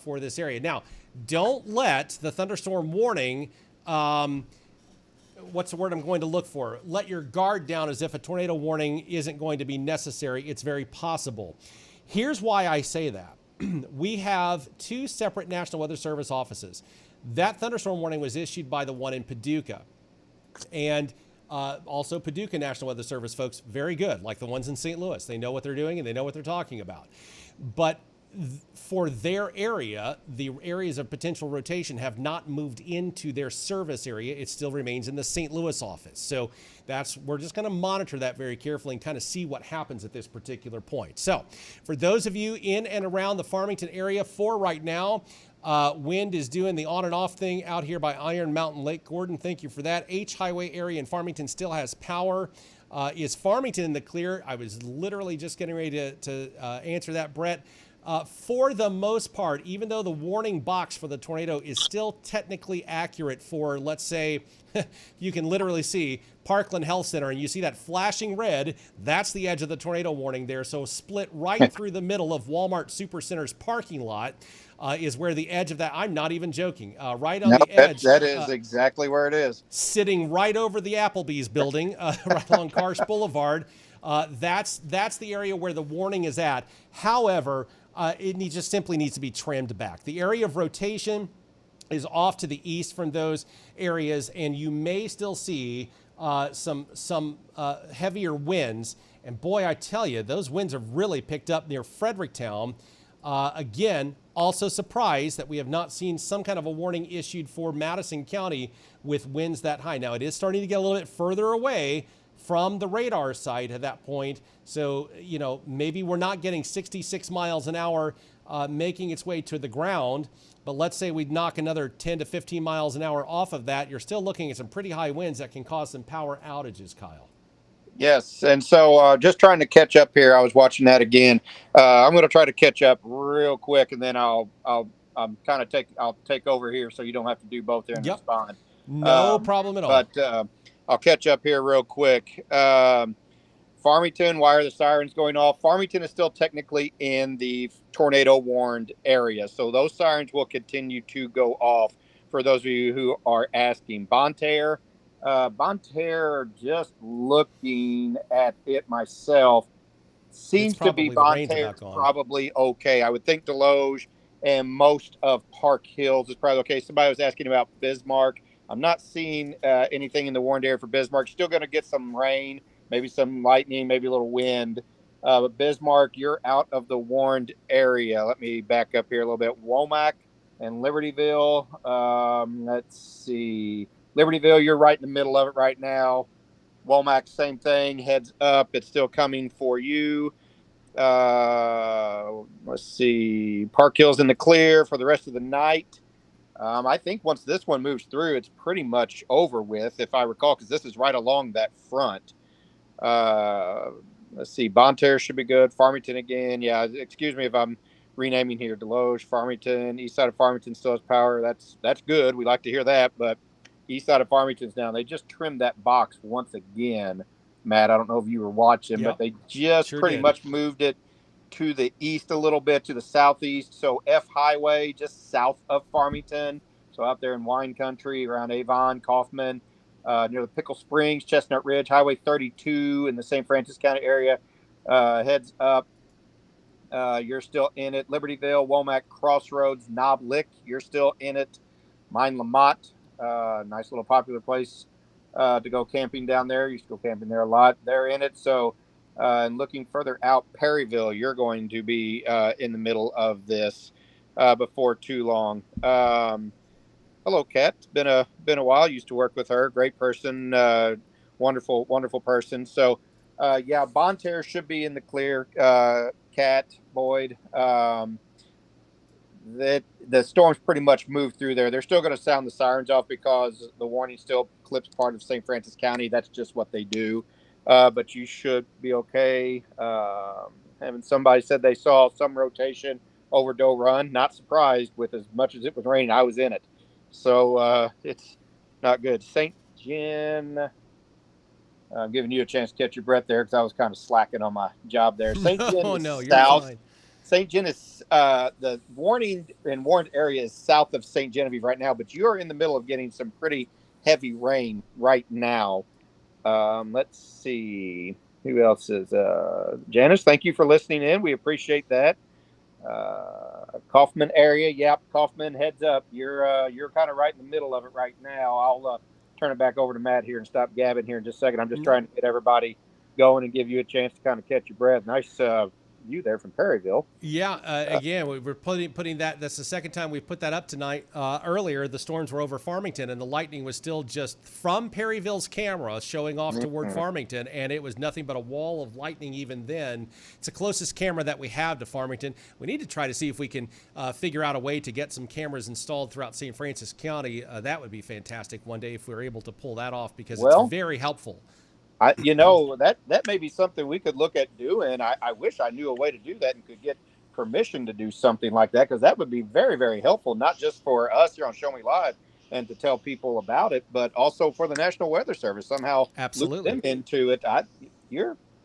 for this area. Now, don't let the thunderstorm warning, what's the word I'm going to look for? Let your guard down as if a tornado warning isn't going to be necessary. It's very possible. Here's why I say that. We have two separate National Weather Service offices. That thunderstorm warning was issued by the one in Paducah. And also Paducah National Weather Service folks, very good, like the ones in St. Louis. They know what they're doing and they know what they're talking about. But for their area, the areas of potential rotation have not moved into their service area. It still remains in the St. Louis office. So we're just going to monitor that very carefully and kind of see what happens at this particular point. So for those of you in and around the Farmington area, for right now, wind is doing the on and off thing out here by Iron Mountain Lake. Gordon, thank you for that. H Highway area in Farmington still has power. Is Farmington in the clear? I was literally just getting ready to answer that, Brett. For the most part, even though the warning box for the tornado is still technically accurate for, let's say, you can literally see Parkland Health Center and you see that flashing red, that's the edge of the tornado warning there. So split right through the middle of Walmart Supercenter's parking lot is where the edge of that, I'm not even joking, right on the edge. That is exactly where it is. Sitting right over the Applebee's building, right along Karsh Boulevard. That's the area where the warning is at. However, it just simply needs to be trimmed back. The area of rotation is off to the east from those areas, and you may still see some heavier winds. And boy, I tell you, those winds have really picked up near Fredericktown. Again, also surprised that we have not seen some kind of a warning issued for Madison County with winds that high. Now, it is starting to get a little bit further away from the radar site at that point. So, maybe we're not getting 66 miles an hour making its way to the ground. But let's say we knock another 10 to 15 miles an hour off of that. You're still looking at some pretty high winds that can cause some power outages, Kyle. Yes, and so just trying to catch up here. I was watching that again. I'm going to try to catch up real quick, and then I'll take over here, so you don't have to do both there and respond. No problem at all. But I'll catch up here real quick. Farmington, why are the sirens going off? Farmington is still technically in the tornado warned area, so those sirens will continue to go off. For those of you who are asking, Bonne Terre, just looking at it myself, seems to be Bonne Terre probably okay. I would think Deloge and most of Park Hills is probably okay. Somebody was asking about Bismarck. I'm not seeing anything in the warned area for Bismarck. Still going to get some rain, maybe some lightning, maybe a little wind. But Bismarck, you're out of the warned area. Let me back up here a little bit. Womack and Libertyville. Let's see. Libertyville, you're right in the middle of it right now. Womack, same thing. Heads up. It's still coming for you. Let's see. Park Hill's in the clear for the rest of the night. I think once this one moves through, it's pretty much over with, if I recall, because this is right along that front. Let's see. Bonne Terre should be good. Farmington again. Yeah, excuse me if I'm renaming here. Deloge, Farmington, east side of Farmington still has power. That's good. We like to hear that, but east side of Farmington's down. They just trimmed that box once again. Matt, I don't know if you were watching, but they just pretty much moved it to the east a little bit, to the southeast. So F Highway, just south of Farmington. So out there in wine country around Avon, Kaufman, near the Pickle Springs, Chestnut Ridge, Highway 32 in the St. Francis County area. Heads up. You're still in it. Libertyville, Womack, Crossroads, Knob Lick, you're still in it. Mine Lamont. Nice little popular place to go camping down there. Used to go camping there a lot. They're in it. So, and looking further out, Perryville, you're going to be in the middle of this before too long. Hello, Kat. Been a while. Used to work with her. Great person. Wonderful person. So, Bonne Terre should be in the clear. Kat, Boyd. That the storm's pretty much moved through there. They're still going to sound the sirens off because the warning still clips part of St. Francis County. That's just what they do. But you should be okay. Having somebody said they saw some rotation over Doe Run. Not surprised with as much as it was raining. I was in it. So it's not good. St. John. I'm giving you a chance to catch your breath there because I was kind of slacking on my job there. St. John is south. St. John is the warned area is south of St. Genevieve right now, but you're in the middle of getting some pretty heavy rain right now. Let's see who else is Janice. Thank you for listening in. We appreciate that. Kaufman area, yep. Kaufman, heads up. You're kind of right in the middle of it right now. I'll turn it back over to Matt here and stop gabbing here in just a second. I'm just trying to get everybody going and give you a chance to kind of catch your breath. Nice view there from Perryville. Yeah, again, we're putting that. That's the second time we've put that up tonight. Earlier, the storms were over Farmington, and the lightning was still just from Perryville's camera showing off toward Farmington, and it was nothing but a wall of lightning even then. It's the closest camera that we have to Farmington. We need to try to see if we can figure out a way to get some cameras installed throughout St. Francis County. That would be fantastic one day if we were able to pull that off, because it's very helpful. That may be something we could look at doing. I wish I knew a way to do that and could get permission to do something like that, because that would be very, very helpful, not just for us here on Show Me Live and to tell people about it, but also for the National Weather Service. Somehow loop them into it.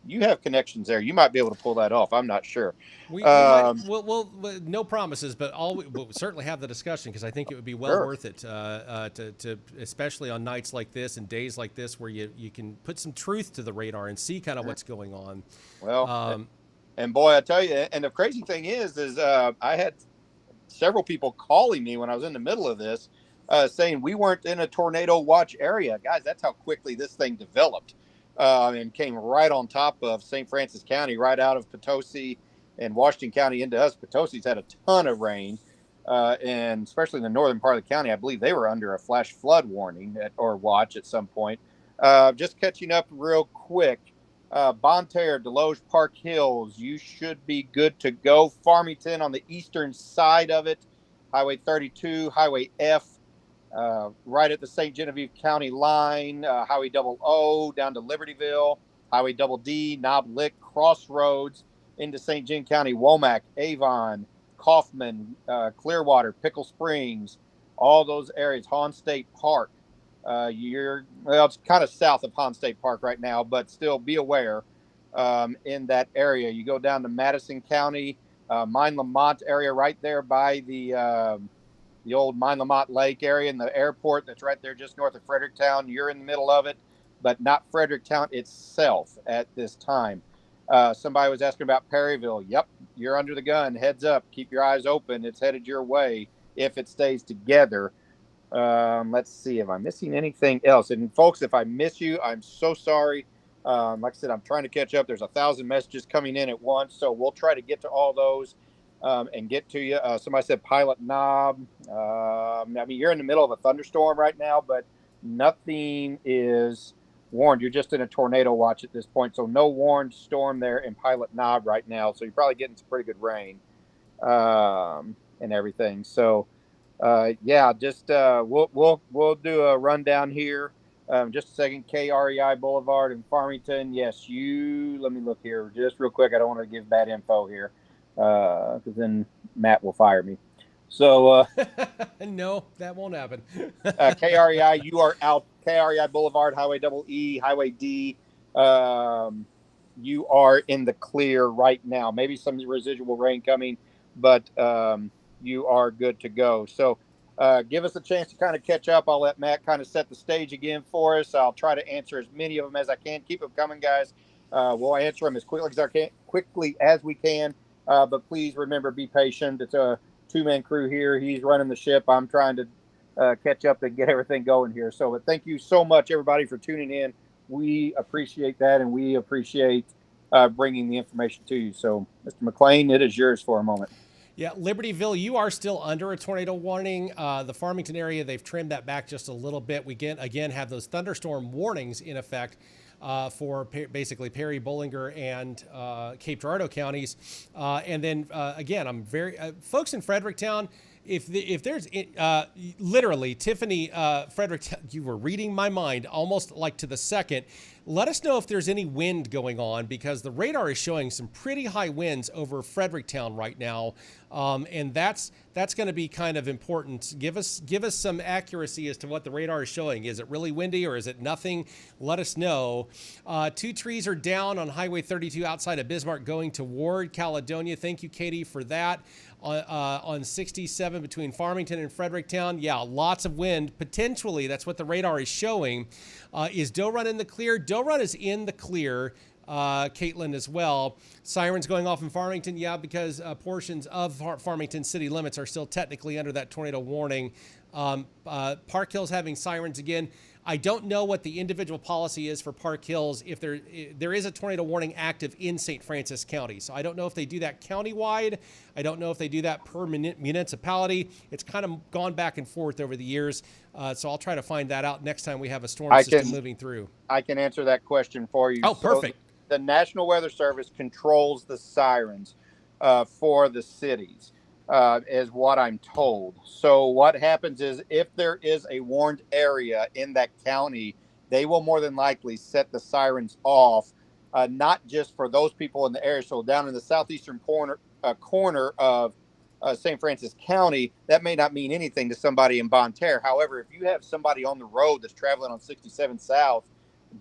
You have connections there. You might be able to pull that off. I'm not sure. We'll no promises, but we'll certainly have the discussion, because I think it would be well worth it to especially on nights like this and days like this, where you can put some truth to the radar and see kind of what's going on. Well, and boy, I tell you, and the crazy thing is I had several people calling me when I was in the middle of this, saying we weren't in a tornado watch area. Guys, that's how quickly this thing developed. And came right on top of St. Francis County, right out of Potosi and Washington County into us. Potosi's had a ton of rain, and especially in the northern part of the county, I believe they were under a flash flood warning or watch at some point. Just catching up real quick. Bonne Terre, Deloge, Park Hills, you should be good to go. Farmington on the eastern side of it, Highway 32, Highway F, right at the St. Genevieve County line, Highway 00 down to Libertyville, Highway D, Knob Lick, Crossroads into St. John County, Womack, Avon, Kaufman, Clearwater, Pickle Springs, all those areas, Hawn State Park. It's kind of south of Hawn State Park right now, but still be aware in that area. You go down to Madison County, Mine Lamont area right there by the old Mine Lamont Lake area and the airport that's right there just north of Fredericktown. You're in the middle of it, but not Fredericktown itself at this time. Somebody was asking about Perryville. Yep, you're under the gun. Heads up. Keep your eyes open. It's headed your way if it stays together. Let's see if I'm missing anything else. And folks, if I miss you, I'm so sorry. Like I said, I'm trying to catch up. There's 1,000 messages coming in at once, so we'll try to get to all those and get to you. Somebody said Pilot Knob. I mean, you're in the middle of a thunderstorm right now, but nothing is warned. You're just in a tornado watch at this point, so no warned storm there in Pilot Knob right now. So you're probably getting some pretty good rain and everything. So just we'll do a rundown here. Just a second. KREI Boulevard in Farmington. Yes, let me look here just real quick. I don't want to give bad info here because then Matt will fire me. So no, that won't happen. KREI, you are out. KREI Boulevard, Highway E, Highway D. You are in the clear right now. Maybe some residual rain coming, but you are good to go. So give us a chance to kind of catch up. I'll let Matt kind of set the stage again for us. I'll try to answer as many of them as I can. Keep them coming, guys. We'll answer them as quickly as we can. But please remember, be patient. It's a two-man crew here. He's running the ship. I'm trying to catch up and get everything going here. So but thank you so much, everybody, for tuning in. We appreciate that, and we appreciate bringing the information to you. So, Mr. McLean, it is yours for a moment. Yeah, Libertyville, you are still under a tornado warning. The Farmington area, they've trimmed that back just a little bit. We again have those thunderstorm warnings in effect for basically Perry, Bollinger, and Cape Girardeau counties. And then again, I'm very folks in Fredericktown. If there's literally Tiffany Fredericktown, you were reading my mind almost like to the second. Let us know if there's any wind going on, because the radar is showing some pretty high winds over Fredericktown right now, and that's going to be kind of important. Give us some accuracy as to what the radar is showing. Is it really windy or is it nothing? Let us know. 2 trees are down on Highway 32 outside of Bismarck going toward Caledonia. Thank you, Katie, for that. On 67 between Farmington and Fredericktown. Yeah, lots of wind. Potentially, that's what the radar is showing. Is Doe Run in the clear? Doe Run is in the clear, Caitlin, as well. Sirens going off in Farmington, yeah, because portions of Farmington city limits are still technically under that tornado warning. Park Hill's having sirens again. I don't know what the individual policy is for Park Hills if there is a tornado warning active in St. Francis County. So I don't know if they do that countywide. I don't know if they do that per municipality. It's kind of gone back and forth over the years. So I'll try to find that out next time we have a storm system moving through. I can answer that question for you. Oh, perfect. So the National Weather Service controls the sirens for the cities, is what I'm told. So what happens is if there is a warned area in that county, they will more than likely set the sirens off, not just for those people in the area. So down in the southeastern corner of St. Francis County, that may not mean anything to somebody in Bonne Terre. However, if you have somebody on the road that's traveling on 67 South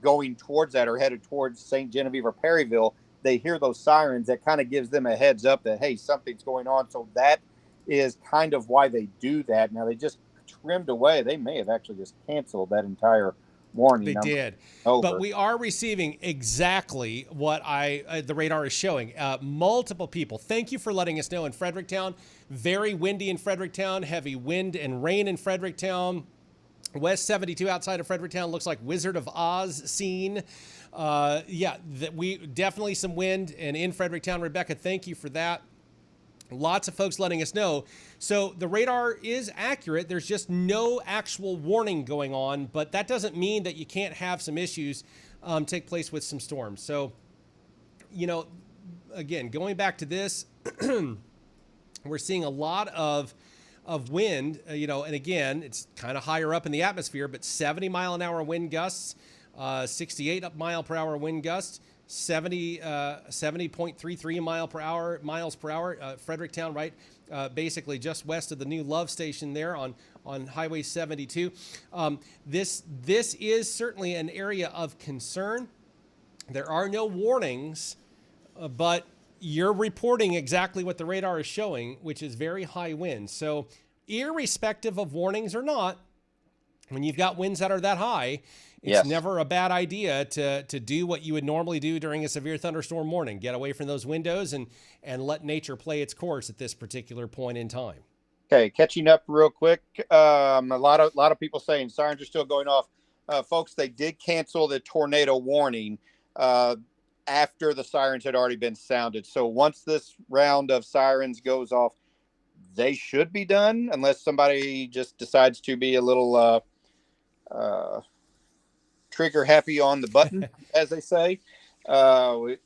going towards that or headed towards St. Genevieve or Perryville, they hear those sirens. That kind of gives them a heads up that, hey, something's going on. So that is kind of why they do that. Now, they just trimmed away. They may have actually just canceled that entire warning. They did. But we are receiving exactly what the radar is showing. Multiple people. Thank you for letting us know in Fredericktown. Very windy in Fredericktown. Heavy wind and rain in Fredericktown. West 72 outside of Fredericktown looks like Wizard of Oz scene. We definitely some wind and in Fredericktown. Rebecca, thank you for that. Lots of folks letting us know. So the radar is accurate. There's just no actual warning going on, but that doesn't mean that you can't have some issues take place with some storms. So, again, going back to this, we're seeing a lot of wind, and again, it's kind of higher up in the atmosphere, but 70 mile an hour wind gusts, 68 mile per hour wind gusts, 70.33 miles per hour, Fredericktown, right? Basically just west of the new Love Station there on Highway 72. This is certainly an area of concern. There are no warnings, but you're reporting exactly what the radar is showing, which is very high winds. So irrespective of warnings or not, when you've got winds that are that high, it's never a bad idea to do what you would normally do during a severe thunderstorm morning. Get away from those windows and let nature play its course at this particular point in time. Okay, catching up real quick. A lot of people saying sirens are still going off. Folks, they did cancel the tornado warning after the sirens had already been sounded. So once this round of sirens goes off, they should be done unless somebody just decides to be a little trigger happy on the button, as they say. Bonne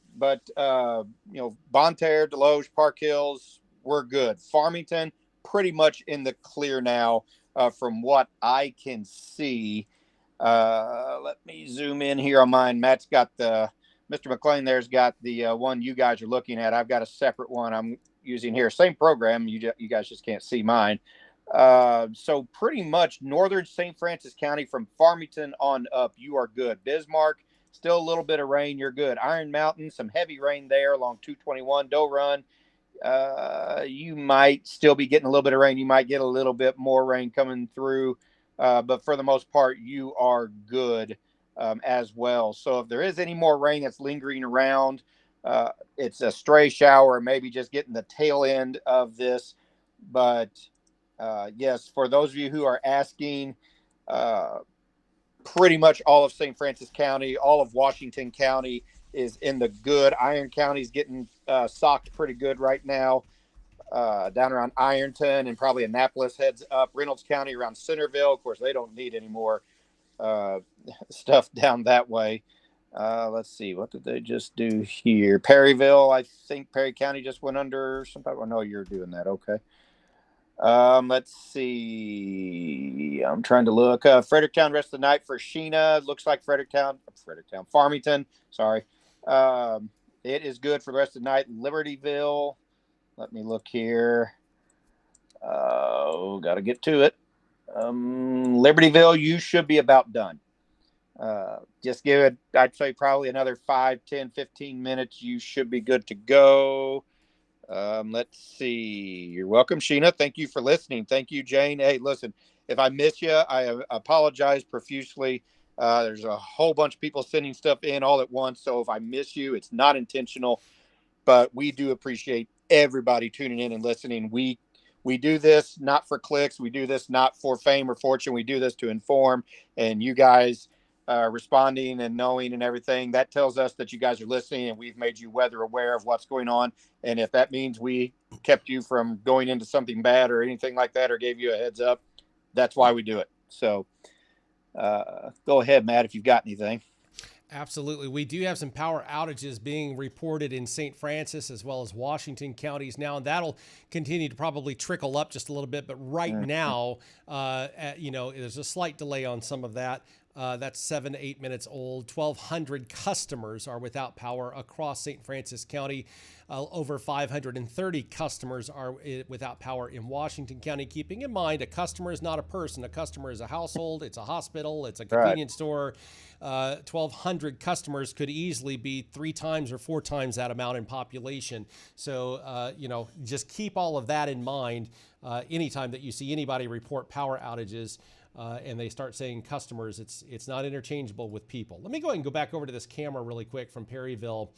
Terre, Deloge, Park Hills, we're good. Farmington, pretty much in the clear now, from what I can see. Let me zoom in here on mine. Matt's got Mr. McLean there's got the one you guys are looking at. I've got a separate one I'm using here. Same program. You guys just can't see mine. So pretty much northern St. Francis County from Farmington on up, you are good. Bismarck, still a little bit of rain, you're good. Iron Mountain, some heavy rain there along 221, Doe Run. You might still be getting a little bit of rain. You might get a little bit more rain coming through. But for the most part, you are good as well. So if there is any more rain that's lingering around, it's a stray shower, maybe just getting the tail end of this. But yes, for those of you who are asking, pretty much all of St. Francis County, all of Washington County is in the good. Iron County is getting socked pretty good right now. Down around Ironton and probably Annapolis heads up. Reynolds County around Centerville. Of course, they don't need any more stuff down that way. Let's see. What did they just do here? Perryville, I think Perry County just went under some type. I know you're doing that. Okay. Let's see. I'm trying to look. Fredericktown rest of the night for Sheena. Looks like Farmington. Sorry. It is good for the rest of the night. Libertyville. Let me look here. Got to get to it. Libertyville, you should be about done. Just give it, I'd say probably another 5, 10, 15 minutes. You should be good to go. Let's see. You're welcome, Sheena. Thank you for listening. Thank you, Jane. Hey, listen, if I miss you, I apologize profusely. There's a whole bunch of people sending stuff in all at once. So if I miss you, it's not intentional, but we do appreciate everybody tuning in and listening. We we do this not for clicks. We do this not for fame or fortune. We do this to inform, and you guys responding and knowing and everything, that tells us that you guys are listening and we've made you weather aware of what's going on. And if that means we kept you from going into something bad or anything like that, or gave you a heads up, that's why we do it. So go ahead, Matt, if you've got anything. Absolutely. We do have some power outages being reported in St. Francis as well as Washington counties now, and that'll continue to probably trickle up just a little bit. But right now, there's a slight delay on some of that. That's 7 to 8 minutes old. 1,200 customers are without power across St. Francis County. Over 530 customers are without power in Washington County. Keeping in mind, a customer is not a person. A customer is a household. It's a hospital. It's a convenience store. 1,200 customers could easily be 3 times or 4 times that amount in population. So, just keep all of that in mind anytime that you see anybody report power outages. And they start saying customers, it's not interchangeable with people. Let me go ahead and go back over to this camera really quick from Perryville.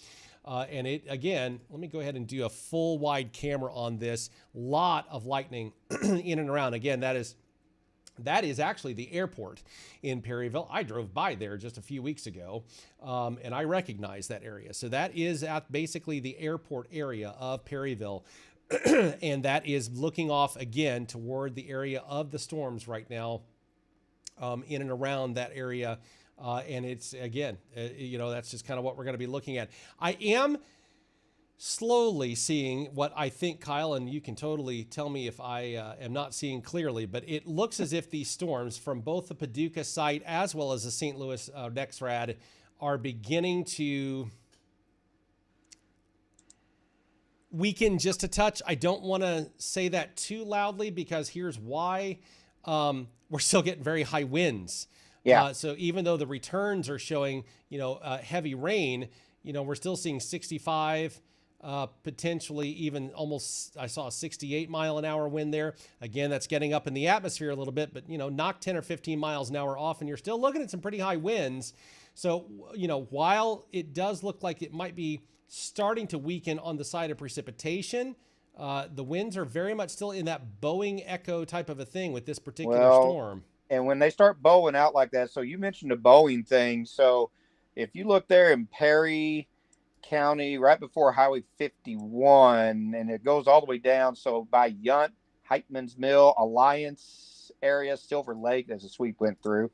And let me go ahead and do a full wide camera on this. Lot of lightning in and around. Again, that is actually the airport in Perryville. I drove by there just a few weeks ago, and I recognize that area. So that is at basically the airport area of Perryville. And that is looking off again toward the area of the storms right now. In and around that area. And it's, again, that's just kind of what we're going to be looking at. I am slowly seeing what I think, Kyle, and you can totally tell me if I am not seeing clearly, but it looks as if these storms from both the Paducah site as well as the St. Louis NEXRAD are beginning to weaken just a touch. I don't want to say that too loudly because here's why. We're still getting very high winds. Yeah. So even though the returns are showing, heavy rain, we're still seeing 65, potentially even almost, I saw a 68 mile an hour wind there. Again, that's getting up in the atmosphere a little bit, but, knock 10 or 15 miles an hour off and you're still looking at some pretty high winds. So, while it does look like it might be starting to weaken on the side of precipitation, the winds are very much still in that bowing echo type of a thing with this particular storm. And when they start bowing out like that, so you mentioned the bowing thing. So if you look there in Perry County, right before Highway 51, and it goes all the way down. So by Yunt, Heitman's Mill, Alliance area, Silver Lake, as a sweep went through.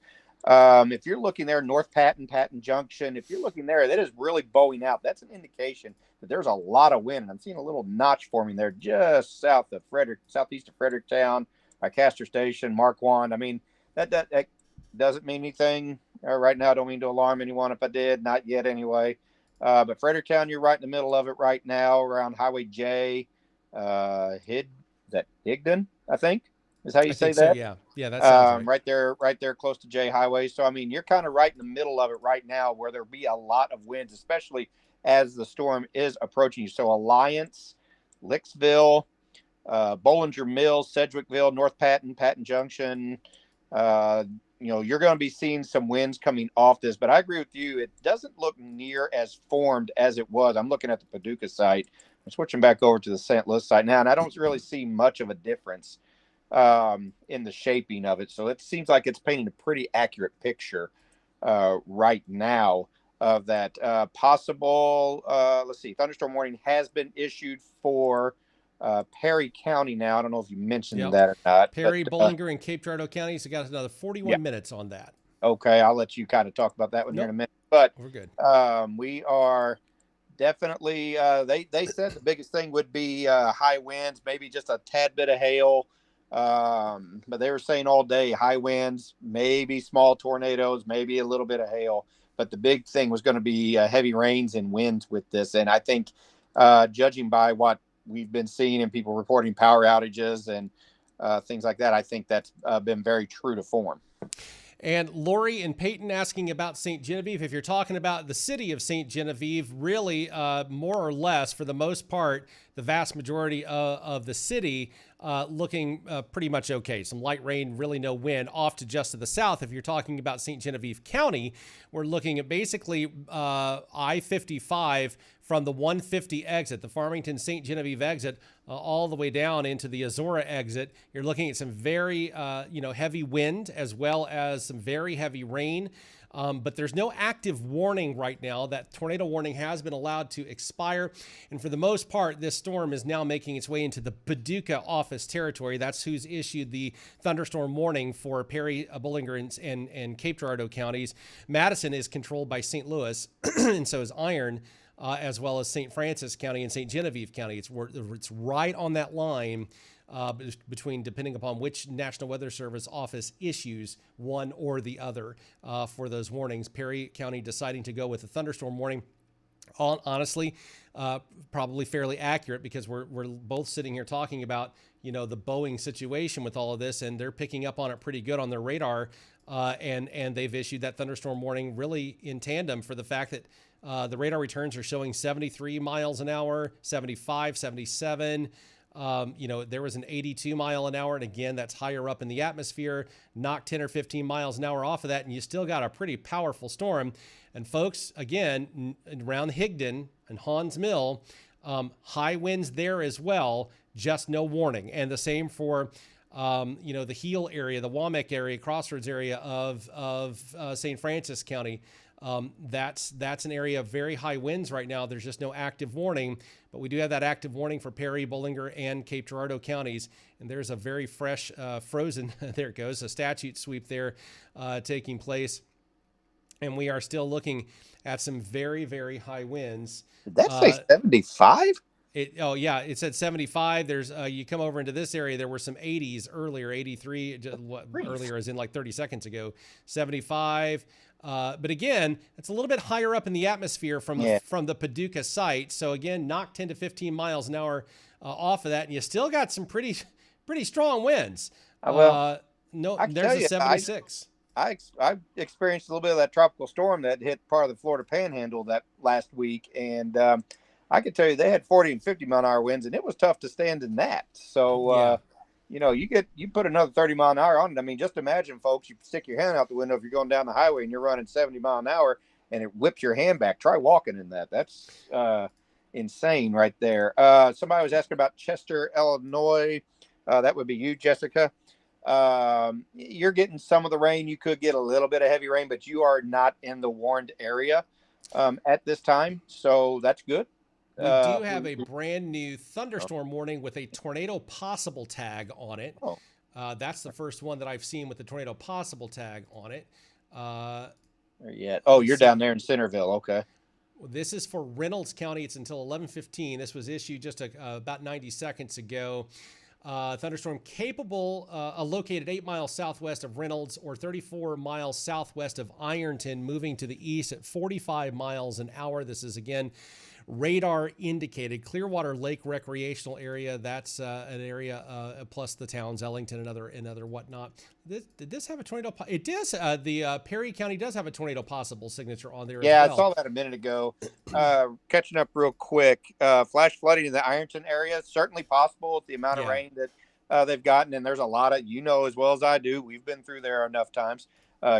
If you're looking there, North Patton Junction, if you're looking there, that is really bowing out. That's an indication that there's a lot of wind. I'm seeing a little notch forming there just southeast of Fredericktown, by Castor Station, Marquand. I mean, that doesn't mean anything right now. I don't mean to alarm anyone if I did, not yet anyway. But Fredericktown, you're right in the middle of it right now around Highway J. Higdon, I think is how you say that. So, yeah, that sounds right there close to J Highway. So I mean, you're kind of right in the middle of it right now, where there'll be a lot of winds, especially as the storm is approaching you. So Alliance, Licksville, Bollinger Mills, Sedgwickville, North Patton Junction. You're going to be seeing some winds coming off this, but I agree with you. It doesn't look near as formed as it was. I'm looking at the Paducah site. I'm switching back over to the St. Louis site now, and I don't really see much of a difference in the shaping of it. So it seems like it's painting a pretty accurate picture right now of that possible. Let's see, thunderstorm warning has been issued for Perry County now. I don't know if you mentioned that or not. Perry, Bollinger, and Cape Girardeau counties. I got another 41 minutes on that. Okay, I'll let you kind of talk about that one here in a minute. But we're good. We are definitely. They said the biggest thing would be high winds, maybe just a tad bit of hail. But they were saying all day high winds, maybe small tornadoes, maybe a little bit of hail. But the big thing was going to be heavy rains and winds with this. And I think, judging by what we've been seeing and people reporting power outages and things like that, I think that's been very true to form. And Lori and Peyton asking about St. Genevieve. If you're talking about the city of St. Genevieve, really, more or less, for the most part, the vast majority of the city looking pretty much okay. Some light rain, really no wind. Off to just to the south, if you're talking about St. Genevieve County, we're looking at basically I-55 from the 150 exit, the Farmington St. Genevieve exit, all the way down into the Azora exit. You're looking at some very, heavy wind as well as some very heavy rain. But there's no active warning right now. That tornado warning has been allowed to expire. And for the most part, this storm is now making its way into the Paducah office territory. That's who's issued the thunderstorm warning for Perry, Bullinger, and Cape Girardeau counties. Madison is controlled by St. Louis, and so is Iron, as well as St. Francis County and St. Genevieve County. It's right on that line between, depending upon which National Weather Service office issues one or the other for those warnings. Perry County deciding to go with a thunderstorm warning. Honestly, probably fairly accurate, because we're both sitting here talking about, the Boeing situation with all of this, and they're picking up on it pretty good on their radar. And they've issued that thunderstorm warning really in tandem for the fact that the radar returns are showing 73 miles an hour, 75, 77. There was an 82 mile an hour. And again, that's higher up in the atmosphere. Knock 10 or 15 miles an hour off of that, and you still got a pretty powerful storm. And folks, again, around Higdon and Hans Mill, high winds there as well, just no warning. And the same for, the Heel area, the Wamek area, Crossroads area of St. Francis County. That's an area of very high winds right now. There's just no active warning, but we do have that active warning for Perry, Bullinger, and Cape Girardeau counties. And there's a very fresh, frozen, there it goes, a statute sweep there taking place. And we are still looking at some very, very high winds. Did that say 75? It said 75. There's you come over into this area, there were some 80s earlier, 83 earlier as in like 30 seconds ago, 75. But again, it's a little bit higher up in the atmosphere from the Paducah site. So again, knock 10 to 15 miles an hour off of that, and you still got some pretty strong winds. There's a 76. I experienced a little bit of that tropical storm that hit part of the Florida Panhandle that last week, and I can tell you they had 40 and 50 mile an hour winds, and it was tough to stand in that. So, you put another 30 mile an hour on it. I mean, just imagine, folks, you stick your hand out the window if you're going down the highway and you're running 70 mile an hour and it whips your hand back. Try walking in that. That's insane right there. Somebody was asking about Chester, Illinois. That would be you, Jessica. You're getting some of the rain. You could get a little bit of heavy rain, but you are not in the warned area at this time. So that's good. We do have a brand new thunderstorm warning with a tornado possible tag on it. That's the first one that I've seen with the tornado possible tag on it. You're down there in Centerville. Okay. This is for Reynolds County. It's until 11:15. This was issued just about 90 seconds ago. Thunderstorm capable, located 8 miles southwest of Reynolds or 34 miles southwest of Ironton, moving to the east at 45 miles an hour. This is, again, radar indicated. Clearwater Lake recreational area. That's an area plus the towns Ellington and other whatnot. Did this have a tornado? It does. The Perry County does have a tornado possible signature on there. Yeah, as well. I saw that a minute ago. Catching up real quick. Flash flooding in the Ironton area, certainly possible with the amount of rain that they've gotten. And there's a lot of, as well as I do, we've been through there enough times.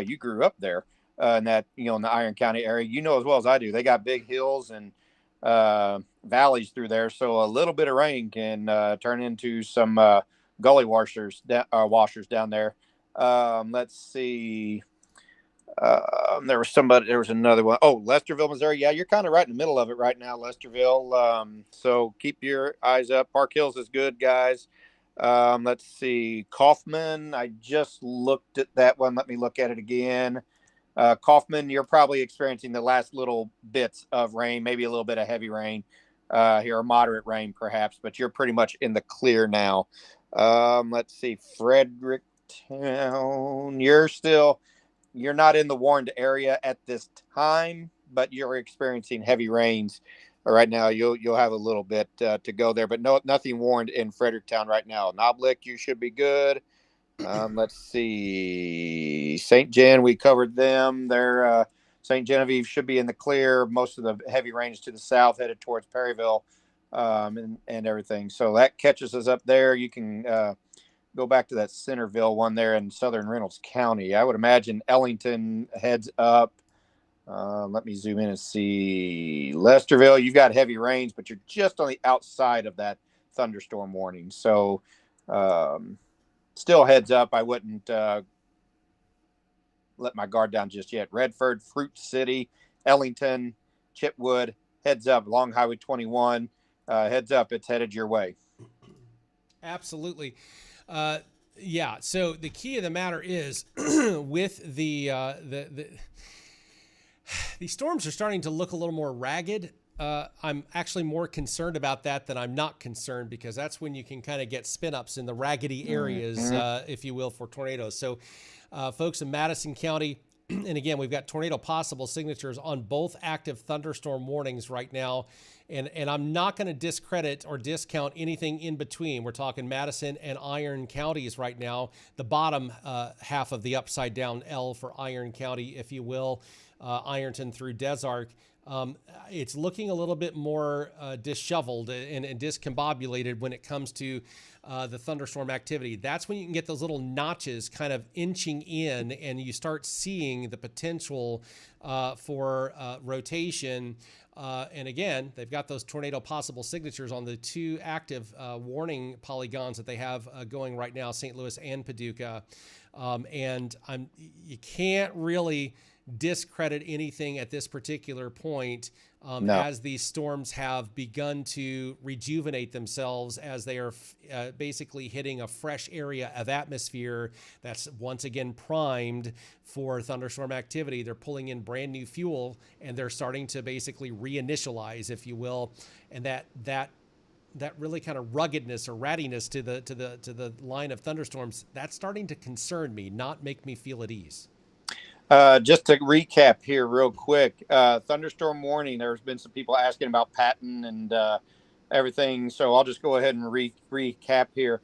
You grew up there in that, in the Iron County area. As well as I do. They got big hills and valleys through there, so a little bit of rain can turn into some gully washers down there. Let's see. There was another one. Lesterville, Missouri. Yeah, you're kind of right in the middle of it right now, Lesterville. So keep your eyes up. Park Hills is good, guys. Let's see. Kaufman, I just looked at that one. Let me look at it again. Kaufman, you're probably experiencing the last little bits of rain, maybe a little bit of heavy rain here, or moderate rain perhaps, but you're pretty much in the clear now. Let's see, Fredericktown, you're not in the warned area at this time, but you're experiencing heavy rains right now. You'll have a little bit to go there, but nothing warned in Fredericktown right now. Noblick, you should be good. Let's see. St. Gen, we covered them. They're St. Genevieve should be in the clear. Most of the heavy rains to the south headed towards Perryville and everything. So that catches us up there. You can go back to that Centerville one there in southern Reynolds County. I would imagine Ellington heads up. Let me zoom in and see Lesterville. You've got heavy rains, but you're just on the outside of that thunderstorm warning. So, still heads up. I wouldn't let my guard down just yet. Redford, Fruit City, Ellington, Chipwood, heads up. Along Highway 21, heads up. It's headed your way. Absolutely. Yeah. So the key of the matter is with these storms are starting to look a little more ragged. I'm actually more concerned about that than I'm not concerned, because that's when you can kind of get spin ups in the raggedy areas, if you will, for tornadoes. So, folks in Madison County, and again, we've got tornado possible signatures on both active thunderstorm warnings right now. And I'm not going to discredit or discount anything in between. We're talking Madison and Iron counties right now, the bottom half of the upside down L for Iron County, if you will, Ironton through Des Arc. It's looking a little bit more disheveled and discombobulated when it comes to the thunderstorm activity. That's when you can get those little notches kind of inching in, and you start seeing the potential for rotation. And again, they've got those tornado possible signatures on the two active warning polygons that they have going right now, St. Louis and Paducah. And you can't really discredit anything at this particular point, No. as these storms have begun to rejuvenate themselves, as they are basically hitting a fresh area of atmosphere that's once again primed for thunderstorm activity. They're pulling in brand new fuel, and they're starting to basically reinitialize, if you will, and that really kind of ruggedness or rattiness to the line of thunderstorms, that's starting to concern me, not make me feel at ease. Just to recap here real quick, thunderstorm warning. There's been some people asking about Patton and everything, so I'll just go ahead and recap here.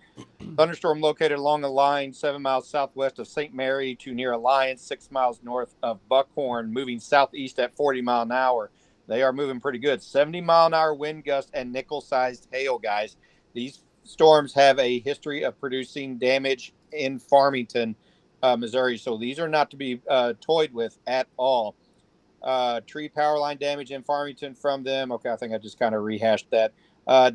Thunderstorm located along a line 7 miles southwest of St. Mary to near Alliance, 6 miles north of Buckhorn, moving southeast at 40 mile an hour. They are moving pretty good. 70 mile an hour wind gust and nickel-sized hail, guys. These storms have a history of producing damage in Farmington, Missouri. So these are not to be toyed with at all. Tree power line damage in Farmington from them. Okay, I think I just kind of rehashed that.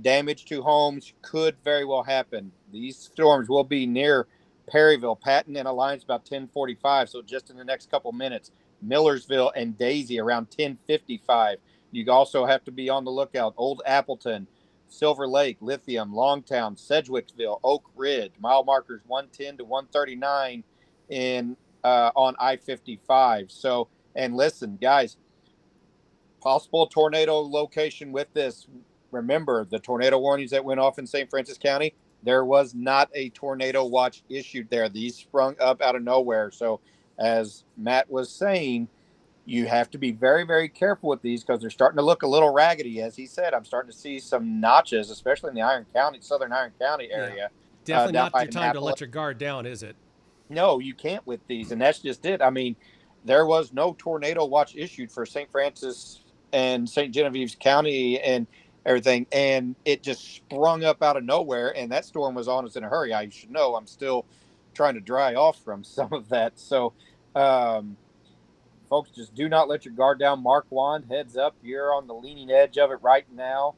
Damage to homes could very well happen. These storms will be near Perryville, Patton, and Alliance about 10:45. So just in the next couple minutes. Millersville and Daisy around 10:55. You also have to be on the lookout. Old Appleton, Silver Lake, Lithium, Longtown, Sedgwicksville, Oak Ridge, mile markers 110 to 139 in on I-55. So, and listen, guys, possible tornado location with this. Remember the tornado warnings that went off in St. Francis County? There was not a tornado watch issued there. These sprung up out of nowhere. So, as Matt was saying, you have to be very, very careful with these because they're starting to look a little raggedy. As he said, I'm starting to see some notches, especially in the Iron County, southern Iron County area. Definitely not your time to let your guard down, is it? No, you can't with these, and that's just it. I mean, there was no tornado watch issued for St. Francis and St. Genevieve's County and everything, and it just sprung up out of nowhere, and that storm was on us in a hurry. I should know I'm still trying to dry off from some of that. So, folks, just do not let your guard down. Mark Wand, heads up. You're on the leaning edge of it right now.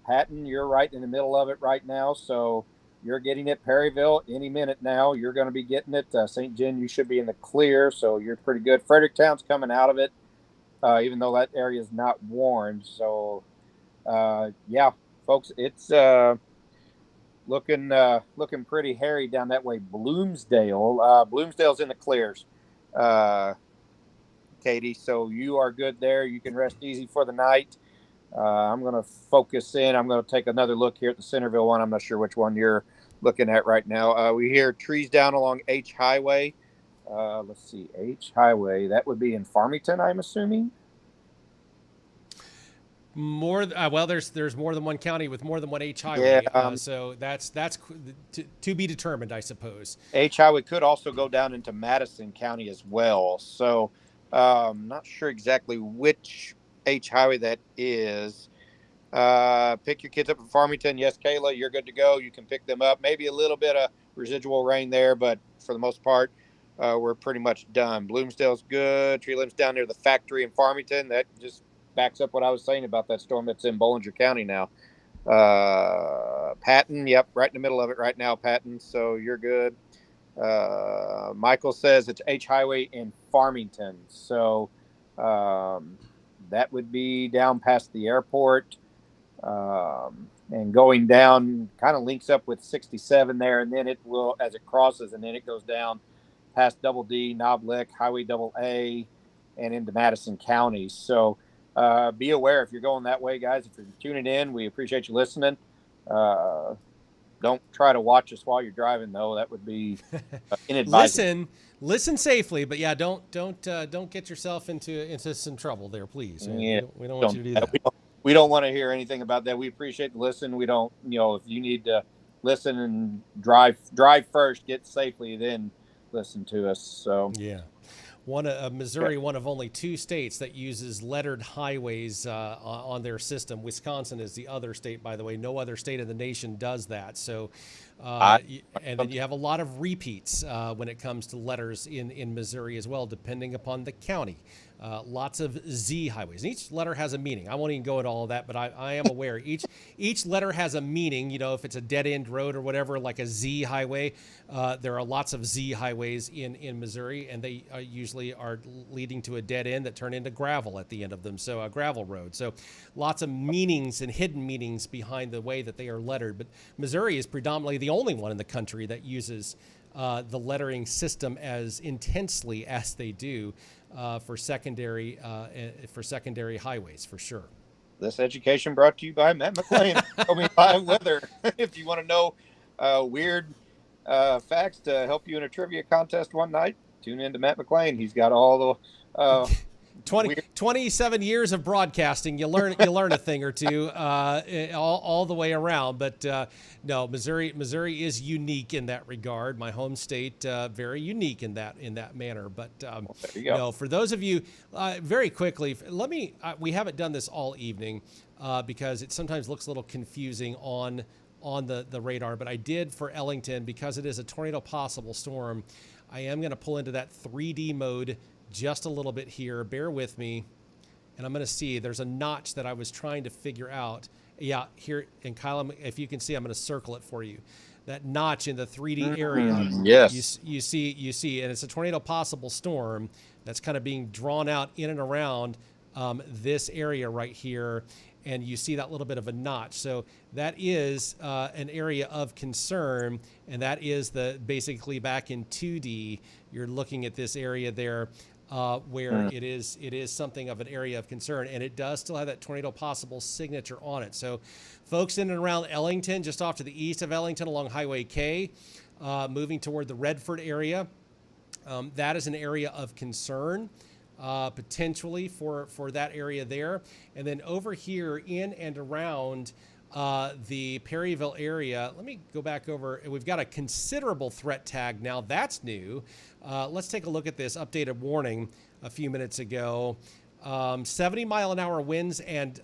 Patton, you're right in the middle of it right now. So you're getting it. Perryville, any minute now, you're going to be getting it. St. John, you should be in the clear, so you're pretty good. Fredericktown's coming out of it, even though that area is not warned. So, yeah, folks, it's looking pretty hairy down that way. Bloomsdale, Bloomsdale's in the clears, Katie. So you are good there. You can rest easy for the night. I'm going to focus in. I'm going to take another look here at the Centerville one. I'm not sure which one you're looking at right now. We hear trees down along H Highway. Let's see, H Highway. That would be in Farmington, I'm assuming. More well, there's more than one county with more than one H highway, Yeah, so that's to be determined, I suppose. H Highway could also go down into Madison County as well. So, not sure exactly which H Highway that is. Pick your kids up in Farmington. Yes, Kayla, you're good to go. You can pick them up. Maybe a little bit of residual rain there, but for the most part, we're pretty much done. Bloomsdale's good. Tree limbs down near the factory in Farmington. That just backs up what I was saying about that storm that's in Bollinger County now. Patton, yep, right in the middle of it right now, Patton. So you're good. Michael says it's H Highway in Farmington. So that would be down past the airport. And going down kind of links up with 67 there, and then it will, as it crosses, and then it goes down past Double D, Knob Lick, Highway Double A, and into Madison County. So be aware if you're going that way, guys. If you're tuning in, we appreciate you listening. Don't try to watch us while you're driving, though. That would be inadvisable. Listen safely, but yeah, don't get yourself into some trouble there, please. Yeah, we don't want you to do that. We don't want to hear anything about that. We appreciate the listen. We don't, if you need to listen and drive first, get safely, then listen to us. So yeah. Missouri, one of only 2 states that uses lettered highways on their system. Wisconsin is the other state, by the way. No other state in the nation does that. So, and then you have a lot of repeats when it comes to letters in Missouri as well, depending upon the county. Lots of Z highways. And each letter has a meaning. I won't even go into all of that, but I am aware each letter has a meaning. If it's a dead end road or whatever, like a Z highway, there are lots of Z highways in Missouri, and they usually are leading to a dead end that turn into gravel at the end of them. So a gravel road. So lots of meanings and hidden meanings behind the way that they are lettered. But Missouri is predominantly the only one in the country that uses the lettering system as intensely as they do for secondary highways, for sure. This education brought to you by Matt McLean. Tell me by weather. If you want to know weird facts to help you in a trivia contest one night, tune in to Matt McLean. He's got all the 27 years of broadcasting. You learn a thing or two all the way around. But no, Missouri is unique in that regard. My home state, very unique in that manner. But for those of you, very quickly, we haven't done this all evening because it sometimes looks a little confusing on the radar. But I did for Ellington, because it is a tornado possible storm. I am going to pull into that 3D mode just a little bit here. Bear with me. And I'm going to see there's a notch that I was trying to figure out. Yeah, here. And Kyle, if you can see, I'm going to circle it for you. That notch in the 3D area. Yes. You see, and it's a tornado possible storm that's kind of being drawn out in and around this area right here. And you see that little bit of a notch. So that is an area of concern. And that is basically back in 2D, you're looking at this area there where it is something of an area of concern. And it does still have that tornado possible signature on it. So folks in and around Ellington, just off to the east of Ellington along Highway K, moving toward the Redford area, that is an area of concern. Potentially for that area there. And then over here in and around the Perryville area, let me go back over. We've got a considerable threat tag now. That's new. Let's take a look at this updated warning a few minutes ago. 70-mile-an-hour winds and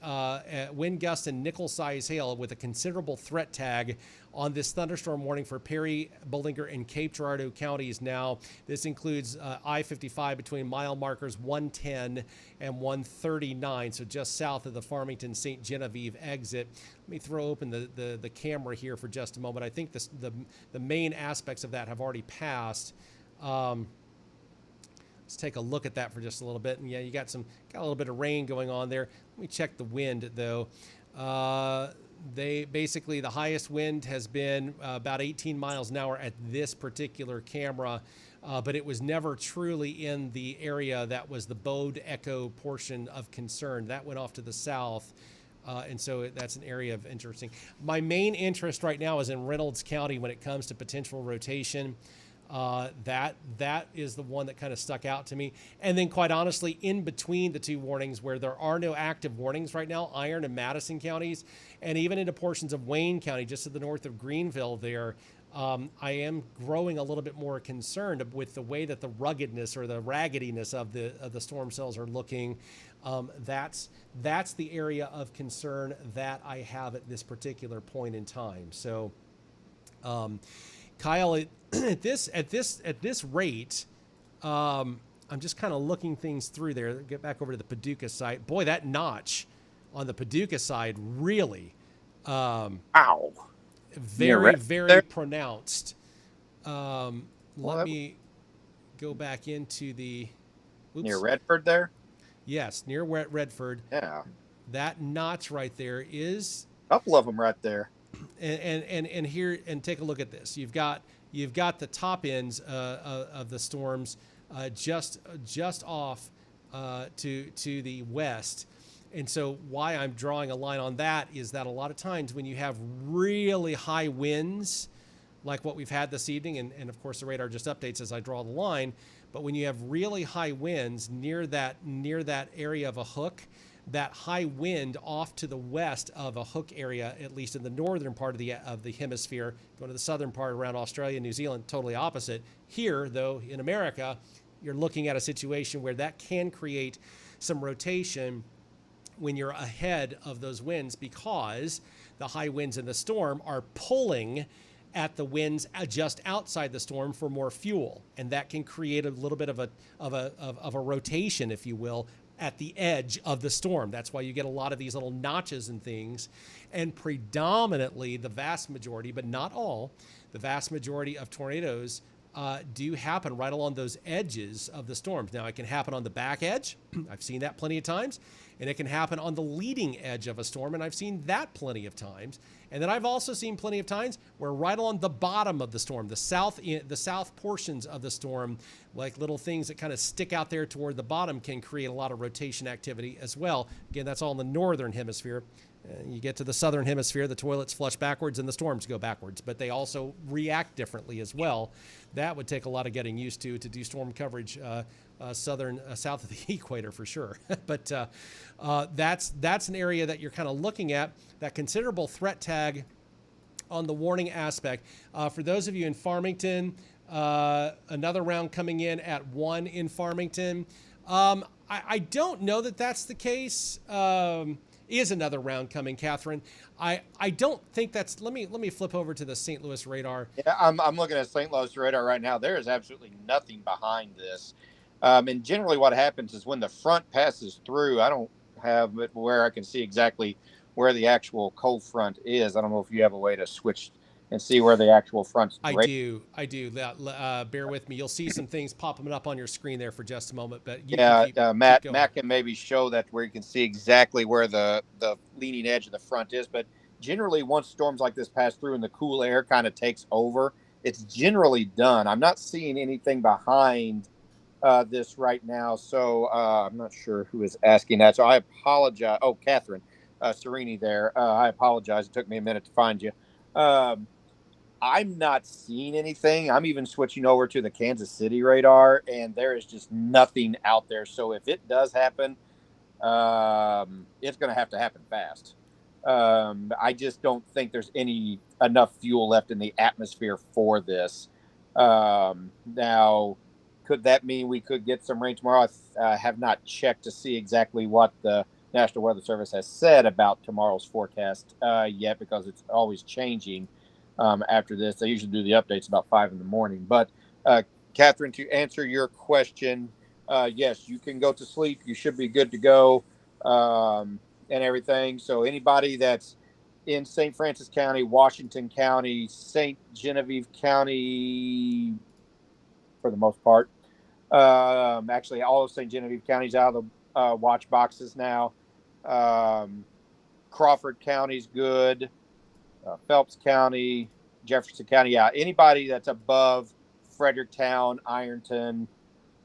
wind gusts and nickel-size hail with a considerable threat tag on this thunderstorm warning for Perry, Bollinger, and Cape Girardeau counties now. This includes I-55 between mile markers 110 and 139, so just south of the Farmington-St. Genevieve exit. Let me throw open the camera here for just a moment. I think the main aspects of that have already passed. Let's take a look at that for just a little bit. And yeah, you got a little bit of rain going on there. Let me check the wind though. The highest wind has been about 18 miles an hour at this particular camera, but it was never truly in the area that was the Bode Echo portion of concern. That went off to the south. And so that's an area of interesting. My main interest right now is in Reynolds County when it comes to potential rotation. That is the one that kind of stuck out to me. And then quite honestly, in between the two warnings where there are no active warnings right now, Iron and Madison counties, and even into portions of Wayne County, just to the north of Greenville there, I am growing a little bit more concerned with the way that the ruggedness or the raggediness of the storm cells are looking. That's the area of concern that I have at this particular point in time. So, Kyle, at this rate, I'm just kind of looking things through there. Get back over to the Paducah site. Boy, that notch on the Paducah side really Ow. very, very there? pronounced. Let me go back into the Near Redford there? Yes, near Redford. Yeah. That notch right there is A couple of them right there. and here, and take a look at this. You've got the top ends of the storms just off to the west. And so why I'm drawing a line on that is that a lot of times when you have really high winds, like what we've had this evening, and of course the radar just updates as I draw the line, but when you have really high winds near that area of a hook, that high wind off to the west of a hook area, at least in the northern part of the hemisphere, going to the southern part around Australia, New Zealand, totally opposite. Here, though, in America, you're looking at a situation where that can create some rotation when you're ahead of those winds, because the high winds in the storm are pulling at the winds just outside the storm for more fuel, and that can create a little bit of a rotation, if you will, at the edge of the storm. That's why you get a lot of these little notches and things. And predominantly, the vast majority, but not all, the vast majority of tornadoes do happen right along those edges of the storms. Now, it can happen on the back edge. I've seen that plenty of times. And it can happen on the leading edge of a storm, and I've seen that plenty of times. And then I've also seen plenty of times where right along the bottom of the storm, the south portions of the storm, like little things that kind of stick out there toward the bottom, can create a lot of rotation activity as well. Again, that's all in the northern hemisphere. You get to the southern hemisphere, the toilets flush backwards and the storms go backwards, but they also react differently as well. That would take a lot of getting used to do storm coverage south of the equator for sure. But that's an area that you're kind of looking at, that considerable threat tag on the warning aspect. For those of you in Farmington, another round coming in at 1 in Farmington. I don't know that that's the case. Is another round coming, Catherine? I don't think that's. Let me flip over to the St. Louis radar. Yeah, I'm looking at St. Louis radar right now. There is absolutely nothing behind this. And generally what happens is when the front passes through, I don't have it where I can see exactly where the actual cold front is. I don't know if you have a way to switch and see where the actual front's. I do. Bear with me. You'll see some things popping up on your screen there for just a moment. But Matt can maybe show that where you can see exactly where the leaning edge of the front is. But generally, once storms like this pass through and the cool air kind of takes over, it's generally done. I'm not seeing anything behind this right now, so I'm not sure who is asking that. So I apologize. Oh, Catherine Serini there. I apologize. It took me a minute to find you. I'm not seeing anything. I'm even switching over to the Kansas City radar, and there is just nothing out there. So if it does happen, it's going to have to happen fast. I just don't think there's enough fuel left in the atmosphere for this. Now, could that mean we could get some rain tomorrow? I have not checked to see exactly what the National Weather Service has said about tomorrow's forecast yet, because it's always changing. After this, they usually do the updates about 5 in the morning. But Catherine, to answer your question, yes, you can go to sleep. You should be good to go and everything. So anybody that's in St. Francis County, Washington County, St. Genevieve County, for the most part, actually all of St. Genevieve County's out of the watch boxes now. Crawford County's good. Phelps County, Jefferson County, yeah. Anybody that's above Fredericktown, Ironton,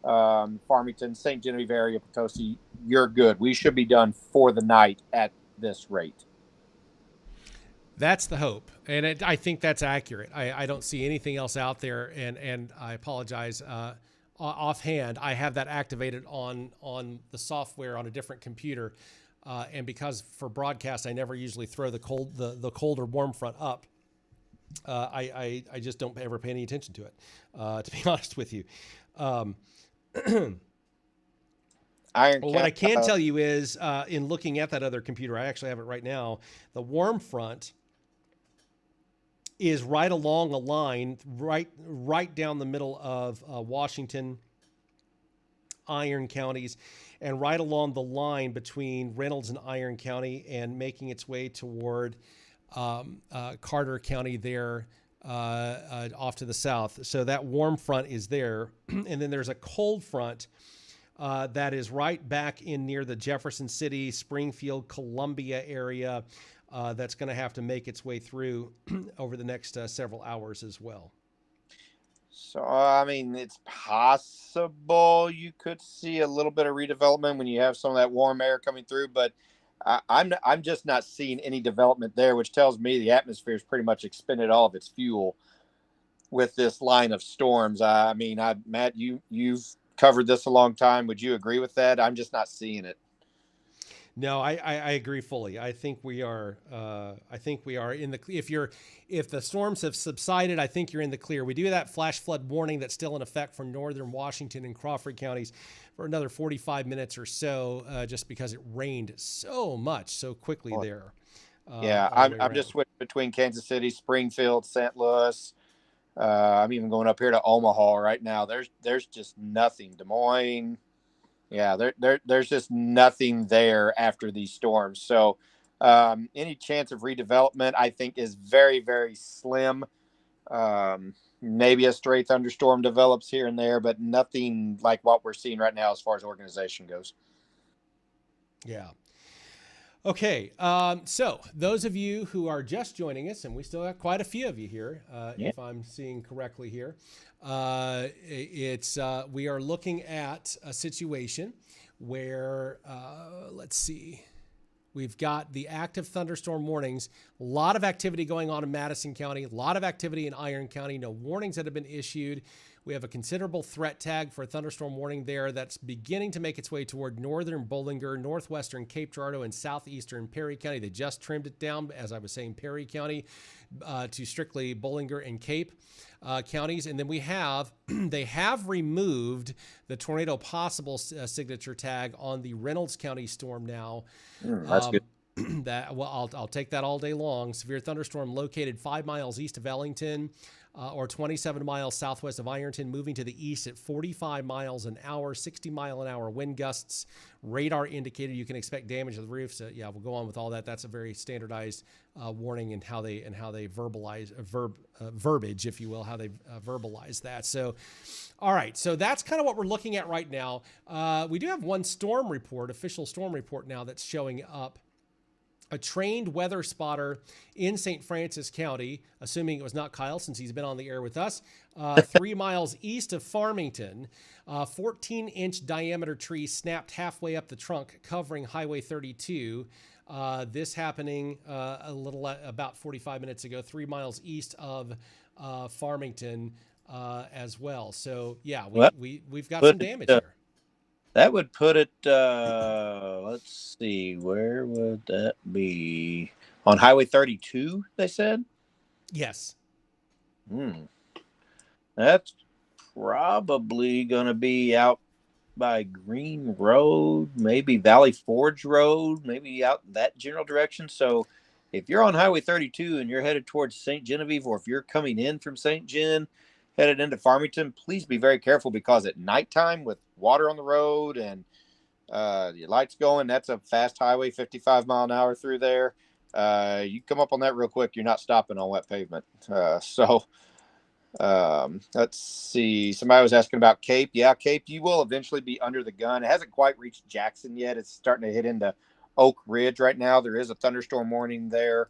Farmington, St. Genevieve area, Potosi, you're good. We should be done for the night at this rate. That's the hope, and I think that's accurate. I don't see anything else out there, and I apologize. Offhand, I have that activated on the software on a different computer. And because for broadcast, I never usually throw the cold or warm front up. I just don't ever pay any attention to it, to be honest with you. What I can tell you is, in looking at that other computer, I actually have it right now. The warm front is right along a line, right down the middle of Washington Iron counties, and right along the line between Reynolds and Iron County, and making its way toward Carter County there off to the south. So that warm front is there. And then there's a cold front that is right back in near the Jefferson City, Springfield, Columbia area that's going to have to make its way through over the next several hours as well. So, I mean, it's possible you could see a little bit of redevelopment when you have some of that warm air coming through, but I'm just not seeing any development there, which tells me the atmosphere has pretty much expended all of its fuel with this line of storms. I mean, Matt, you've covered this a long time. Would you agree with that? I'm just not seeing it. No, I agree fully. I think we are. I think we are in the. If the storms have subsided, I think you're in the clear. We do have that flash flood warning that's still in effect for northern Washington and Crawford counties for another 45 minutes or so, just because it rained so much so quickly there. Yeah, I'm just switching between Kansas City, Springfield, St. Louis. I'm even going up here to Omaha right now. There's just nothing. Des Moines. Yeah, there's just nothing there after these storms. So any chance of redevelopment, I think, is very, very slim. Maybe a stray thunderstorm develops here and there, but nothing like what we're seeing right now as far as organization goes. Yeah. Okay, so those of you who are just joining us, and we still have quite a few of you here, if I'm seeing correctly here, we are looking at a situation where, let's see, we've got the active thunderstorm warnings, a lot of activity going on in Madison County, a lot of activity in Iron County, no warnings that have been issued. We have a considerable threat tag for a thunderstorm warning there that's beginning to make its way toward northern Bollinger, northwestern Cape Girardeau, and southeastern Perry County. They just trimmed it down, as I was saying, Perry County to strictly Bollinger and Cape counties. And then we have, they have removed the tornado possible signature tag on the Reynolds County storm now. That's good. I'll take that all day long. Severe thunderstorm located 5 miles east of Ellington, or 27 miles southwest of Ironton, moving to the east at 45 miles an hour, 60 mile an hour wind gusts. Radar indicated you can expect damage to the roof. So yeah, we'll go on with all that. That's a very standardized warning and how they verbalize verbiage, if you will, how they verbalize that. So, all right. So that's kind of what we're looking at right now. We do have one storm report, official storm report now that's showing up. A trained weather spotter in St. Francis County, assuming it was not Kyle since he's been on the air with us, 3 miles east of Farmington, 14-inch diameter tree snapped halfway up the trunk covering Highway 32. This happening about 45 minutes ago, 3 miles east of Farmington as well. So, yeah, we've got some damage here. That would put it, let's see, where would that be? On Highway 32, they said? Yes. That's probably going to be out by Green Road, maybe Valley Forge Road, maybe out that general direction. So if you're on Highway 32 and you're headed towards St. Genevieve, or if you're coming in from St. Gen, headed into Farmington, please be very careful, because at nighttime with water on the road and your lights going, that's a fast highway, 55 mile an hour through there. You come up on that real quick, you're not stopping on wet pavement. Let's see. Somebody was asking about Cape. Yeah, Cape, you will eventually be under the gun. It hasn't quite reached Jackson yet. It's starting to hit into Oak Ridge right now. There is a thunderstorm warning there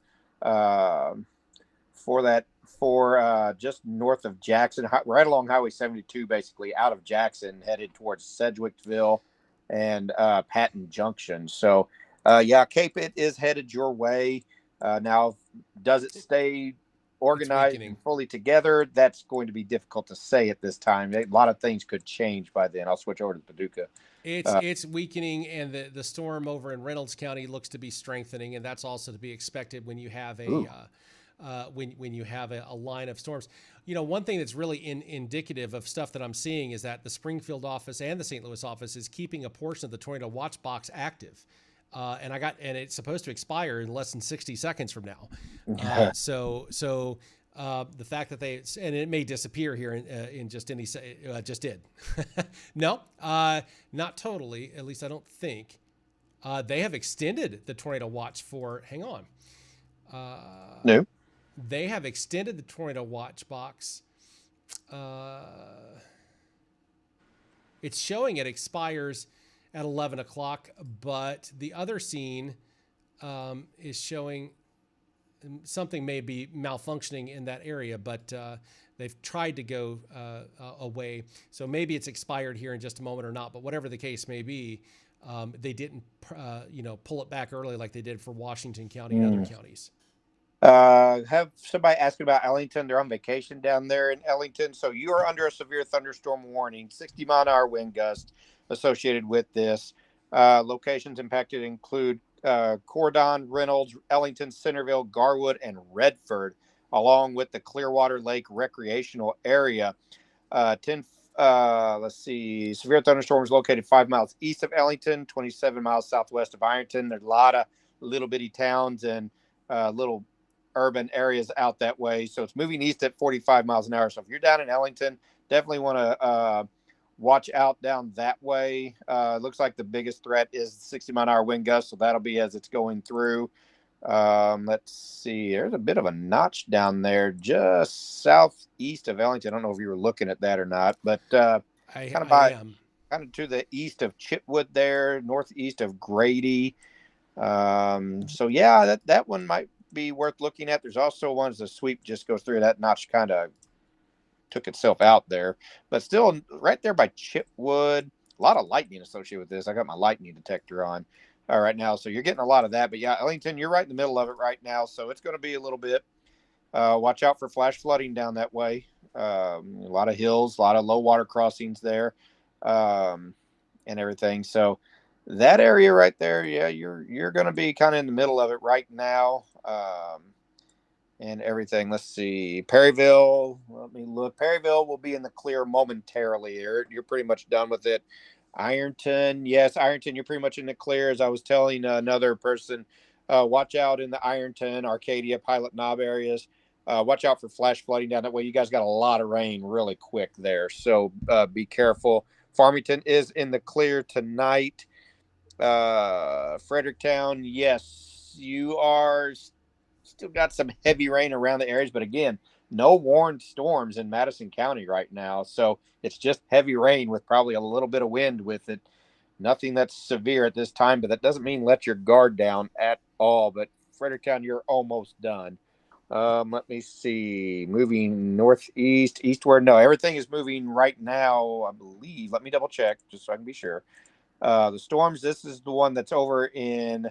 for just north of Jackson, right along Highway 72, basically out of Jackson, headed towards Sedgwickville and Patton Junction. So, Cape, it is headed your way. Now, does it stay organized and fully together? That's going to be difficult to say at this time. A lot of things could change by then. I'll switch over to Paducah. It's weakening, and the storm over in Reynolds County looks to be strengthening, and that's also to be expected when you have when you have a line of storms. You know, one thing that's really indicative of stuff that I'm seeing is that the Springfield office and the St. Louis office is keeping a portion of the tornado watch box active. And it's supposed to expire in less than 60 seconds from now. So The fact that and it may disappear here in just any just did. No, not totally. At least I don't think. They have extended the tornado watch for. Hang on. No. They have extended the tornado watch box. It's showing it expires at 11 o'clock, but the other scene is showing something may be malfunctioning in that area, but they've tried to go away. So maybe it's expired here in just a moment or not, but whatever the case may be, they didn't, pull it back early like they did for Washington County and other counties. Have somebody asking about Ellington. They're on vacation down there in Ellington. So you are under a severe thunderstorm warning, 60-mile-an-hour wind gust associated with this. Locations impacted include Cordon, Reynolds, Ellington, Centerville, Garwood, and Redford, along with the Clearwater Lake recreational area. Let's see. Severe thunderstorms located 5 miles east of Ellington, 27 miles southwest of Ironton. There's a lot of little bitty towns and little urban areas out that way. So it's moving east at 45 miles an hour. So if you're down in Ellington, definitely want to watch out down that way. Looks like the biggest threat is 60-mile-an-hour wind gust. So that'll be as it's going through. Let's see. There's a bit of a notch down there just southeast of Ellington. I don't know if you were looking at that or not, but kind of to the east of Chitwood there, northeast of Grady. So yeah, that one might be worth looking at. There's also ones the sweep just goes through. That notch kind of took itself out there, but still right there by Chitwood. A lot of lightning associated with this. I got my lightning detector on right now, so you're getting a lot of that. But yeah, Ellington, you're right in the middle of it right now, so it's going to be a little bit. Watch out for flash flooding down that way. A lot of hills, a lot of low water crossings there, and everything. So that area right there, yeah, you're going to be kind of in the middle of it right now, and everything. Let's see, Perryville. Let me look. Perryville will be in the clear momentarily. You're pretty much done with it. Ironton, yes, Ironton, you're pretty much in the clear. As I was telling another person, watch out in the Ironton, Arcadia, Pilot Knob areas. Watch out for flash flooding down that way. You guys got a lot of rain really quick there, so be careful. Farmington is in the clear tonight. Fredericktown, yes, you are still got some heavy rain around the areas, but again, no warned storms in Madison County right now, so it's just heavy rain with probably a little bit of wind with it. Nothing that's severe at this time, but that doesn't mean let your guard down at all. But Fredericktown, you're almost done. Let me see. Moving northeast, eastward. No, everything is moving right now, I believe. Let me double check just so I can be sure. The storms, this is the one that's over in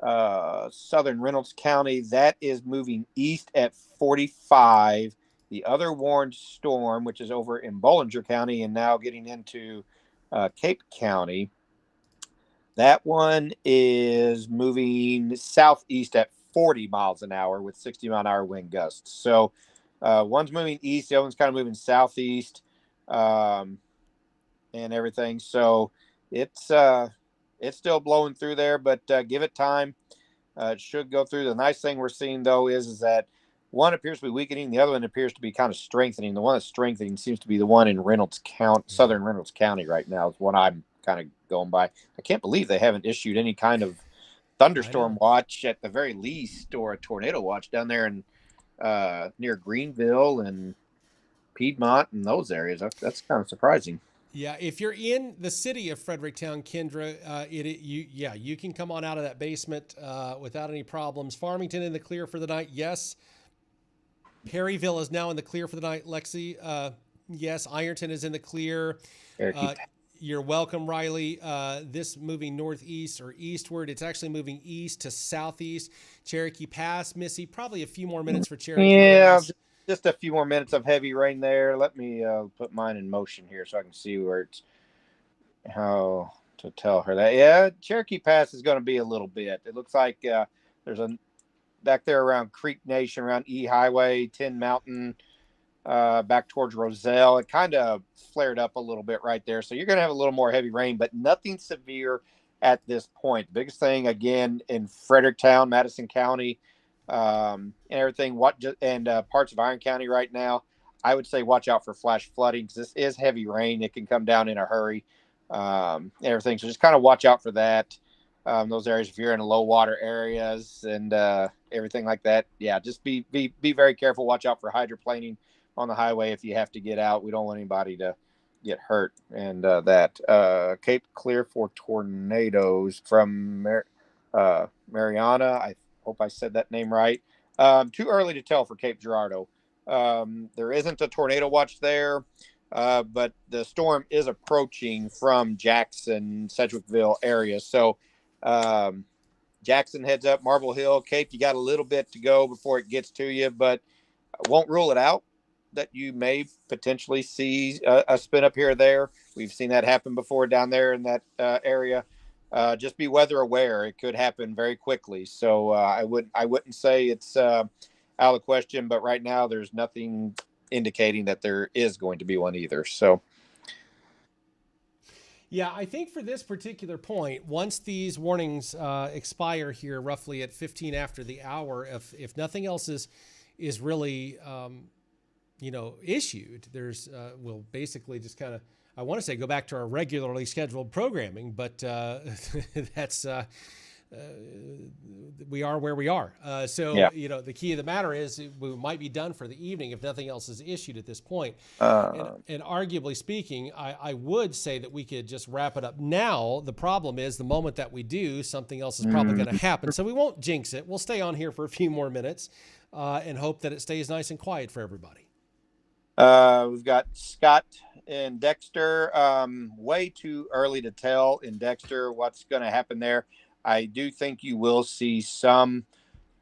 southern Reynolds County. That is moving east at 45. The other warned storm, which is over in Bollinger County and now getting into Cape County, that one is moving southeast at 40 miles an hour with 60-mile-an-hour wind gusts. So one's moving east, the other one's kind of moving southeast, and everything. So it's still blowing through there, but give it time. It should go through. The nice thing we're seeing, though, is that one appears to be weakening. The other one appears to be kind of strengthening. The one that's strengthening seems to be the one in Reynolds County, southern Reynolds County right now is what I'm kind of going by. I can't believe they haven't issued any kind of thunderstorm watch at the very least, or a tornado watch down there in near Greenville and Piedmont and those areas. That's kind of surprising. Yeah, if you're in the city of Fredericktown, Kendra, you can come on out of that basement without any problems. Farmington in the clear for the night, yes. Perryville is now in the clear for the night, Lexi. Yes, Ironton is in the clear. You're welcome, Riley. This moving northeast or eastward. It's actually moving east to southeast. Cherokee Pass, Missy, probably a few more minutes for Cherokee Pass. Just a few more minutes of heavy rain there. Let me put mine in motion here so I can see where it's, how to tell her that. Yeah, Cherokee Pass is going to be a little bit. It looks like there's a back there around Creek Nation, around E Highway, Tin Mountain, back towards Roselle. It kind of flared up a little bit right there. So you're going to have a little more heavy rain, but nothing severe at this point. The biggest thing, again, in Fredericktown, Madison County, and everything. Parts of Iron County right now, I would say watch out for flash flooding because this is heavy rain. It can come down in a hurry, and everything. So just kind of watch out for that. Those areas, if you're in low water areas and everything like that, yeah, just be very careful. Watch out for hydroplaning on the highway if you have to get out. We don't want anybody to get hurt. And Cape Clear for tornadoes from Mariana. I hope I said that name right. Too early to tell for Cape Girardeau. There isn't a tornado watch there, but the storm is approaching from Jackson, Sedgwickville area. So Jackson heads up, Marble Hill, Cape, you got a little bit to go before it gets to you, but won't rule it out that you may potentially see a spin up here or there. We've seen that happen before down there in that area. Just be weather aware. It could happen very quickly. So I wouldn't say it's out of the question, but right now there's nothing indicating that there is going to be one either. So. Yeah, I think for this particular point, once these warnings expire here, roughly at 15 after the hour, if nothing else is really issued, there's we'll basically just kind of, I want to say, go back to our regularly scheduled programming, but that's we are where we are. The key of the matter is we might be done for the evening if nothing else is issued at this point. And arguably speaking, I would say that we could just wrap it up now. The problem is the moment that we do, something else is probably going to happen. So we won't jinx it. We'll stay on here for a few more minutes and hope that it stays nice and quiet for everybody. We've got Scott in Dexter. Way too early to tell in Dexter what's going to happen there. I do think you will see some.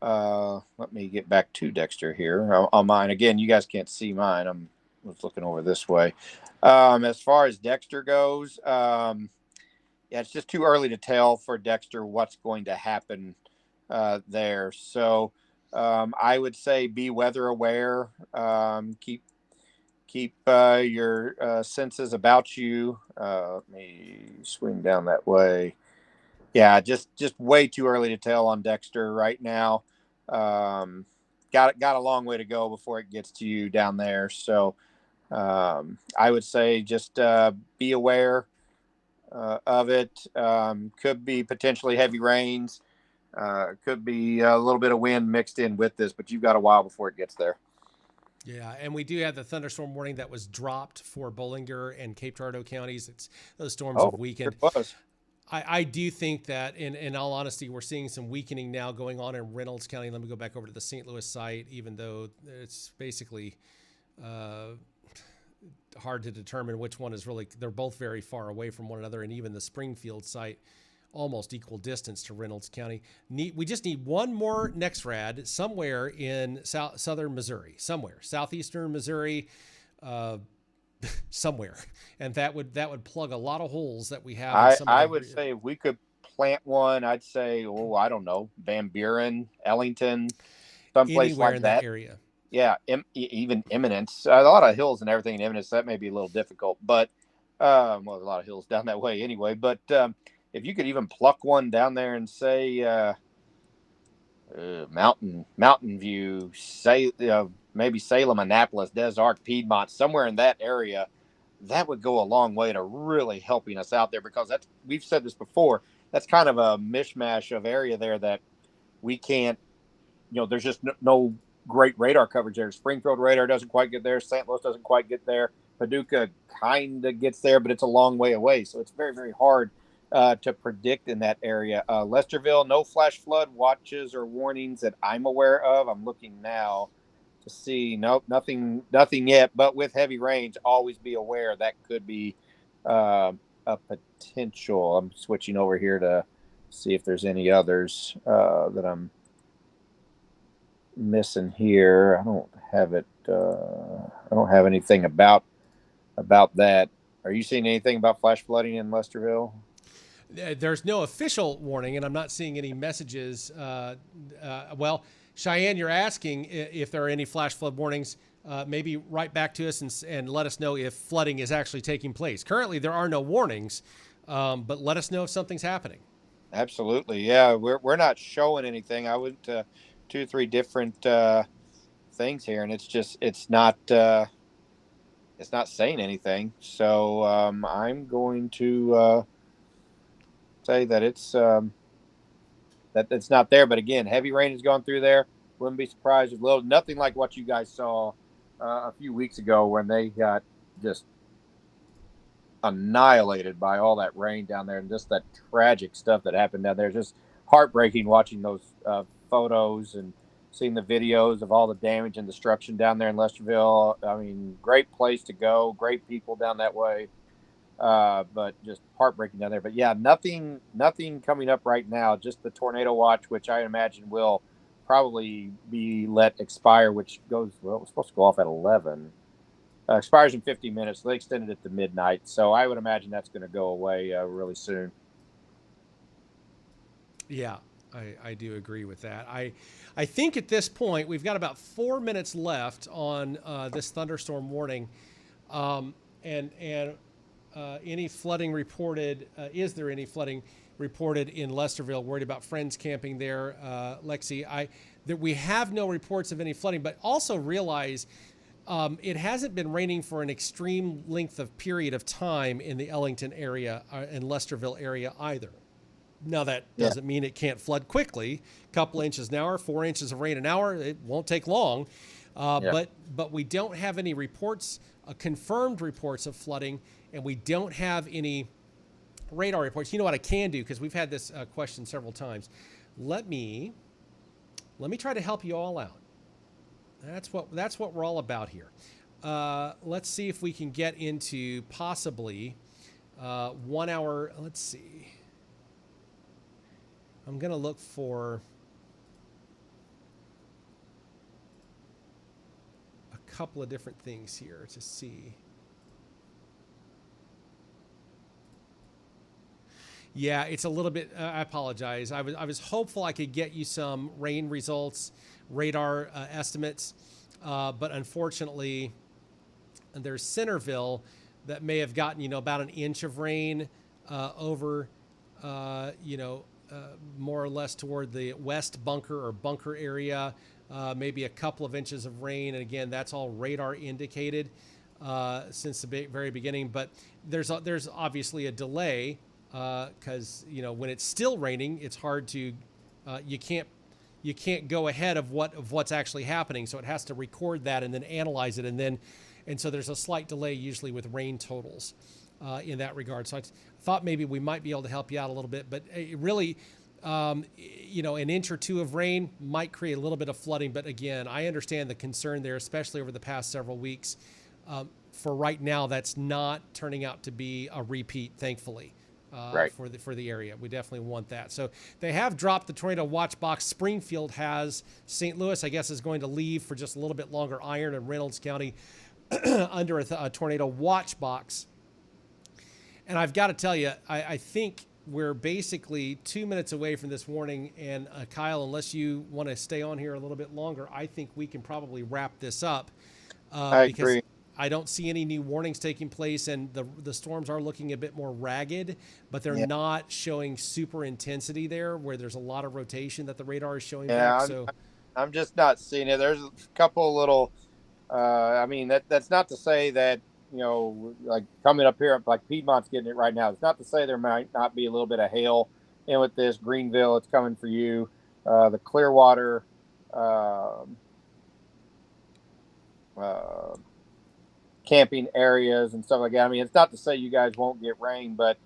Let me get back to Dexter here on mine. Again, you guys can't see mine. I was looking over this way. As far as Dexter goes, it's just too early to tell for Dexter what's going to happen there. So I would say be weather aware. Keep your senses about you. Let me swing down that way. Yeah, just way too early to tell on Dexter right now. Got a long way to go before it gets to you down there. So I would say just be aware of it. Could be potentially heavy rains. Could be a little bit of wind mixed in with this, but you've got a while before it gets there. Yeah, and we do have the thunderstorm warning that was dropped for Bollinger and Cape Girardeau counties. It's those storms have weakened. It was. I do think that, in all honesty, we're seeing some weakening now going on in Reynolds County. Let me go back over to the St. Louis site, even though it's basically hard to determine which one is really, they're both very far away from one another, and even the Springfield site, almost equal distance to Reynolds County. We just need one more NexRad somewhere in southern Missouri, southeastern Missouri, somewhere, and that would plug a lot of holes that we have. I would say if we could plant one, I'd say, I don't know, Van Buren, Ellington, someplace anywhere like in that area. Yeah, even Eminence, a lot of hills and everything in Eminence, that may be a little difficult, but there's a lot of hills down that way anyway. But if you could even pluck one down there and say Mountain View, say maybe Salem, Annapolis, Des Arc, Piedmont, somewhere in that area, that would go a long way to really helping us out there, because we've said this before, that's kind of a mishmash of area there that we can't, there's just no great radar coverage there. Springfield radar doesn't quite get there. St. Louis doesn't quite get there. Paducah kind of gets there, but it's a long way away. So it's very, very hard to predict in that area. Lesterville, no flash flood watches or warnings that I'm aware of. I'm looking now to see. Nope, nothing yet. But with heavy rains, always be aware that could be a potential. I'm switching over here to see if there's any others that I'm missing here. I don't have it. I don't have anything about that. Are you seeing anything about flash flooding in Lesterville? There's no official warning, and I'm not seeing any messages. Well, Cheyenne, you're asking if there are any flash flood warnings. Maybe write back to us and let us know if flooding is actually taking place. Currently, there are no warnings, but let us know if something's happening. Absolutely, yeah. We're not showing anything. I went to two or three different things here, and it's not saying anything. So I'm going to say that it's not there. But again, heavy rain has gone through there. Wouldn't be surprised if nothing like what you guys saw a few weeks ago when they got just annihilated by all that rain down there, and just that tragic stuff that happened down there. It's just heartbreaking watching those photos and seeing the videos of all the damage and destruction down there in Lesterville. I mean, great place to go, great people down that way, but just heartbreaking down there. But yeah, nothing coming up right now. Just the tornado watch, which I imagine will probably be let expire, which goes, well, it was supposed to go off at 11. Expires in 50 minutes. So they extended it to midnight. So I would imagine that's going to go away really soon. Yeah, I do agree with that. I think at this point we've got about 4 minutes left on this thunderstorm warning, and any flooding reported? Is there any flooding reported in Lesterville? Worried about friends camping there, Lexi. That we have no reports of any flooding, but also realize it hasn't been raining for an extreme length of period of time in the Ellington area and Lesterville area either. Now, that doesn't mean it can't flood quickly. A couple inches an hour, 4 inches of rain an hour, it won't take long. But we don't have any reports, confirmed reports of flooding, and we don't have any radar reports. You know what I can do, because we've had this question several times. Let me try to help you all out. That's what we're all about here. Let's see if we can get into possibly 1 hour. Let's see. I'm going to look for a couple of different things here to see. Yeah, it's a little bit, I apologize. I was hopeful I could get you some rain results, radar estimates, but unfortunately, there's Centerville that may have gotten, about an inch of rain over, more or less toward the west bunker area, maybe a couple of inches of rain. And again, that's all radar indicated since the very beginning. But there's obviously a delay because when it's still raining, it's hard to you can't go ahead of what's actually happening. So it has to record that and then analyze it, and so there's a slight delay usually with rain totals in that regard. So I thought maybe we might be able to help you out a little bit, but it really, an inch or two of rain might create a little bit of flooding. But again, I understand the concern there, especially over the past several weeks. For right now, that's not turning out to be a repeat, thankfully. Right. For the area. We definitely want that. So they have dropped the tornado watch box. Springfield has. St. Louis, I guess, is going to leave for just a little bit longer. Iron and Reynolds County under a tornado watch box. And I've got to tell you, I think we're basically 2 minutes away from this warning. And Kyle, unless you want to stay on here a little bit longer, I think we can probably wrap this up. I agree. I don't see any new warnings taking place, and the storms are looking a bit more ragged, but they're not showing super intensity there, where there's a lot of rotation that the radar is showing back. So I'm just not seeing it. There's a couple little. That's not to say that like coming up here, like Piedmont's getting it right now. It's not to say there might not be a little bit of hail in with this. Greenville, it's coming for you. The Clearwater. Camping areas and stuff like that. I mean, it's not to say you guys won't get rain, but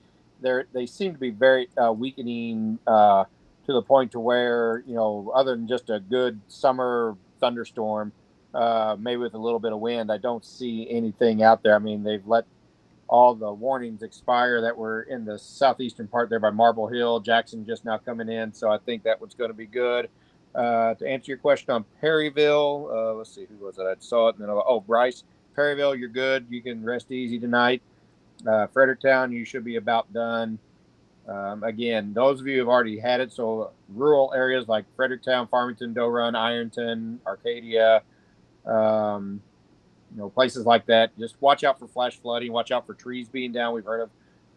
they seem to be very weakening to the point to where, other than just a good summer thunderstorm, maybe with a little bit of wind, I don't see anything out there. I mean, they've let all the warnings expire that were in the southeastern part there by Marble Hill. Jackson just now coming in, so I think that one's going to be good. To answer your question on Perryville, let's see, who was it? I saw it, and then Bryce. Perryville, you're good. You can rest easy tonight. Fredericktown, you should be about done. Again, those of you who have already had it, so rural areas like Fredericktown, Farmington, Doe Run, Ironton, Arcadia, places like that, just watch out for flash flooding. Watch out for trees being down. We've heard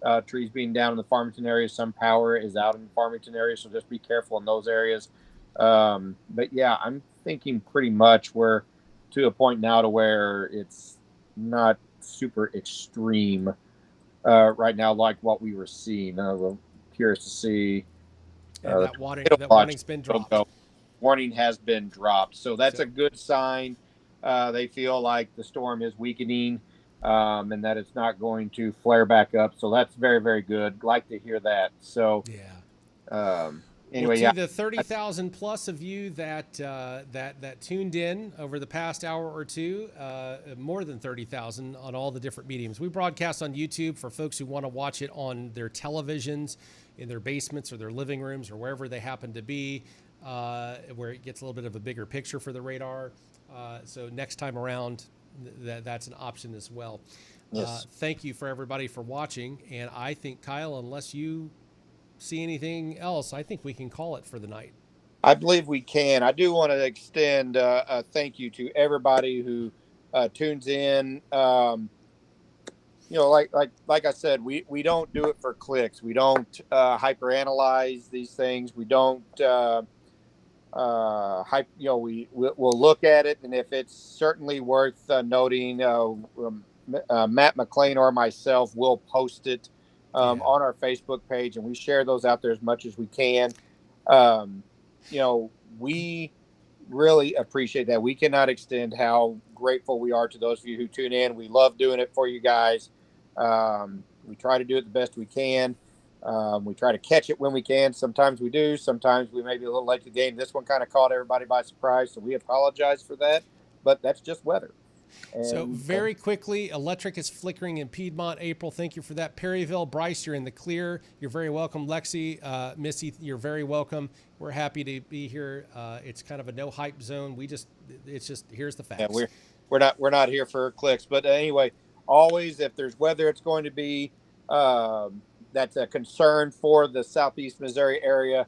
of trees being down in the Farmington area. Some power is out in the Farmington area, so just be careful in those areas. But yeah, I'm thinking pretty much we're to a point now to where it's not super extreme right now, like what we were seeing. We're curious to see. And The that tornado watch warning's been will dropped. go. Warning has been dropped, so that's So a good sign. They feel like the storm is weakening, and that it's not going to flare back up. So that's very, very good. Like to hear that. So yeah. Well, anyway, to yeah, the 30,000 plus of you that tuned in over the past hour or two, more than 30,000 on all the different mediums. We broadcast on YouTube for folks who want to watch it on their televisions, in their basements or their living rooms or wherever they happen to be, where it gets a little bit of a bigger picture for the radar. So next time around, that's an option as well. yes. Thank you for everybody for watching. And I think, Kyle, unless you see anything else, I think we can call it for the night. I believe we can. I do want to extend a thank you to everybody who tunes in. Like I said, we don't do it for clicks. We don't hyperanalyze these things. We don't hype. We'll look at it, and if it's certainly worth noting, Matt McLean or myself will post it on our Facebook page, and we share those out there as much as we can. Um, we really appreciate that. We cannot extend how grateful we are to those of you who tune in. We love doing it for you guys. We try to do it the best we can. We try to catch it when we can. Sometimes we do. Sometimes we may be a little late to the game. This one kind of caught everybody by surprise, so we apologize for that. But that's just weather. So very quickly, electric is flickering in Piedmont. April, thank you for that. Perryville, Bryce, you're in the clear. You're very welcome. Lexi, Missy, you're very welcome. We're happy to be here. It's kind of a no hype zone. It's just here's the facts. Yeah, we're not here for clicks. But anyway, always if there's weather, it's going to be that's a concern for the Southeast Missouri area.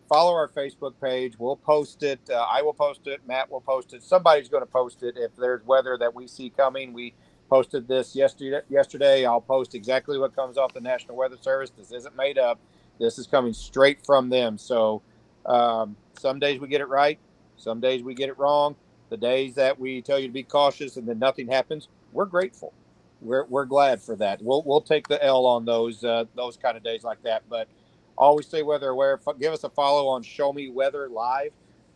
Follow our Facebook page. We'll post it. I will post it. Matt will post it. Somebody's going to post it. If there's weather that we see coming, we posted this yesterday. I'll post exactly what comes off the National Weather Service. This isn't made up. This is coming straight from them. So some days we get it right. Some days we get it wrong. The days that we tell you to be cautious and then nothing happens, we're grateful. We're glad for that. We'll take the L on those kind of days like that. But always stay weather aware. Give us a follow on Show Me Weather Live.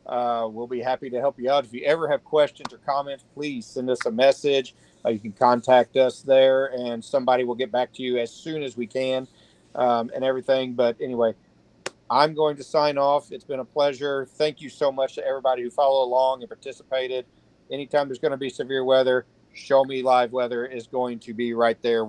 We'll be happy to help you out. If you ever have questions or comments, please send us a message. You can contact us there, and somebody will get back to you as soon as we can and everything. But anyway, I'm going to sign off. It's been a pleasure. Thank you so much to everybody who followed along and participated. Anytime there's going to be severe weather, Show Me Live Weather is going to be right there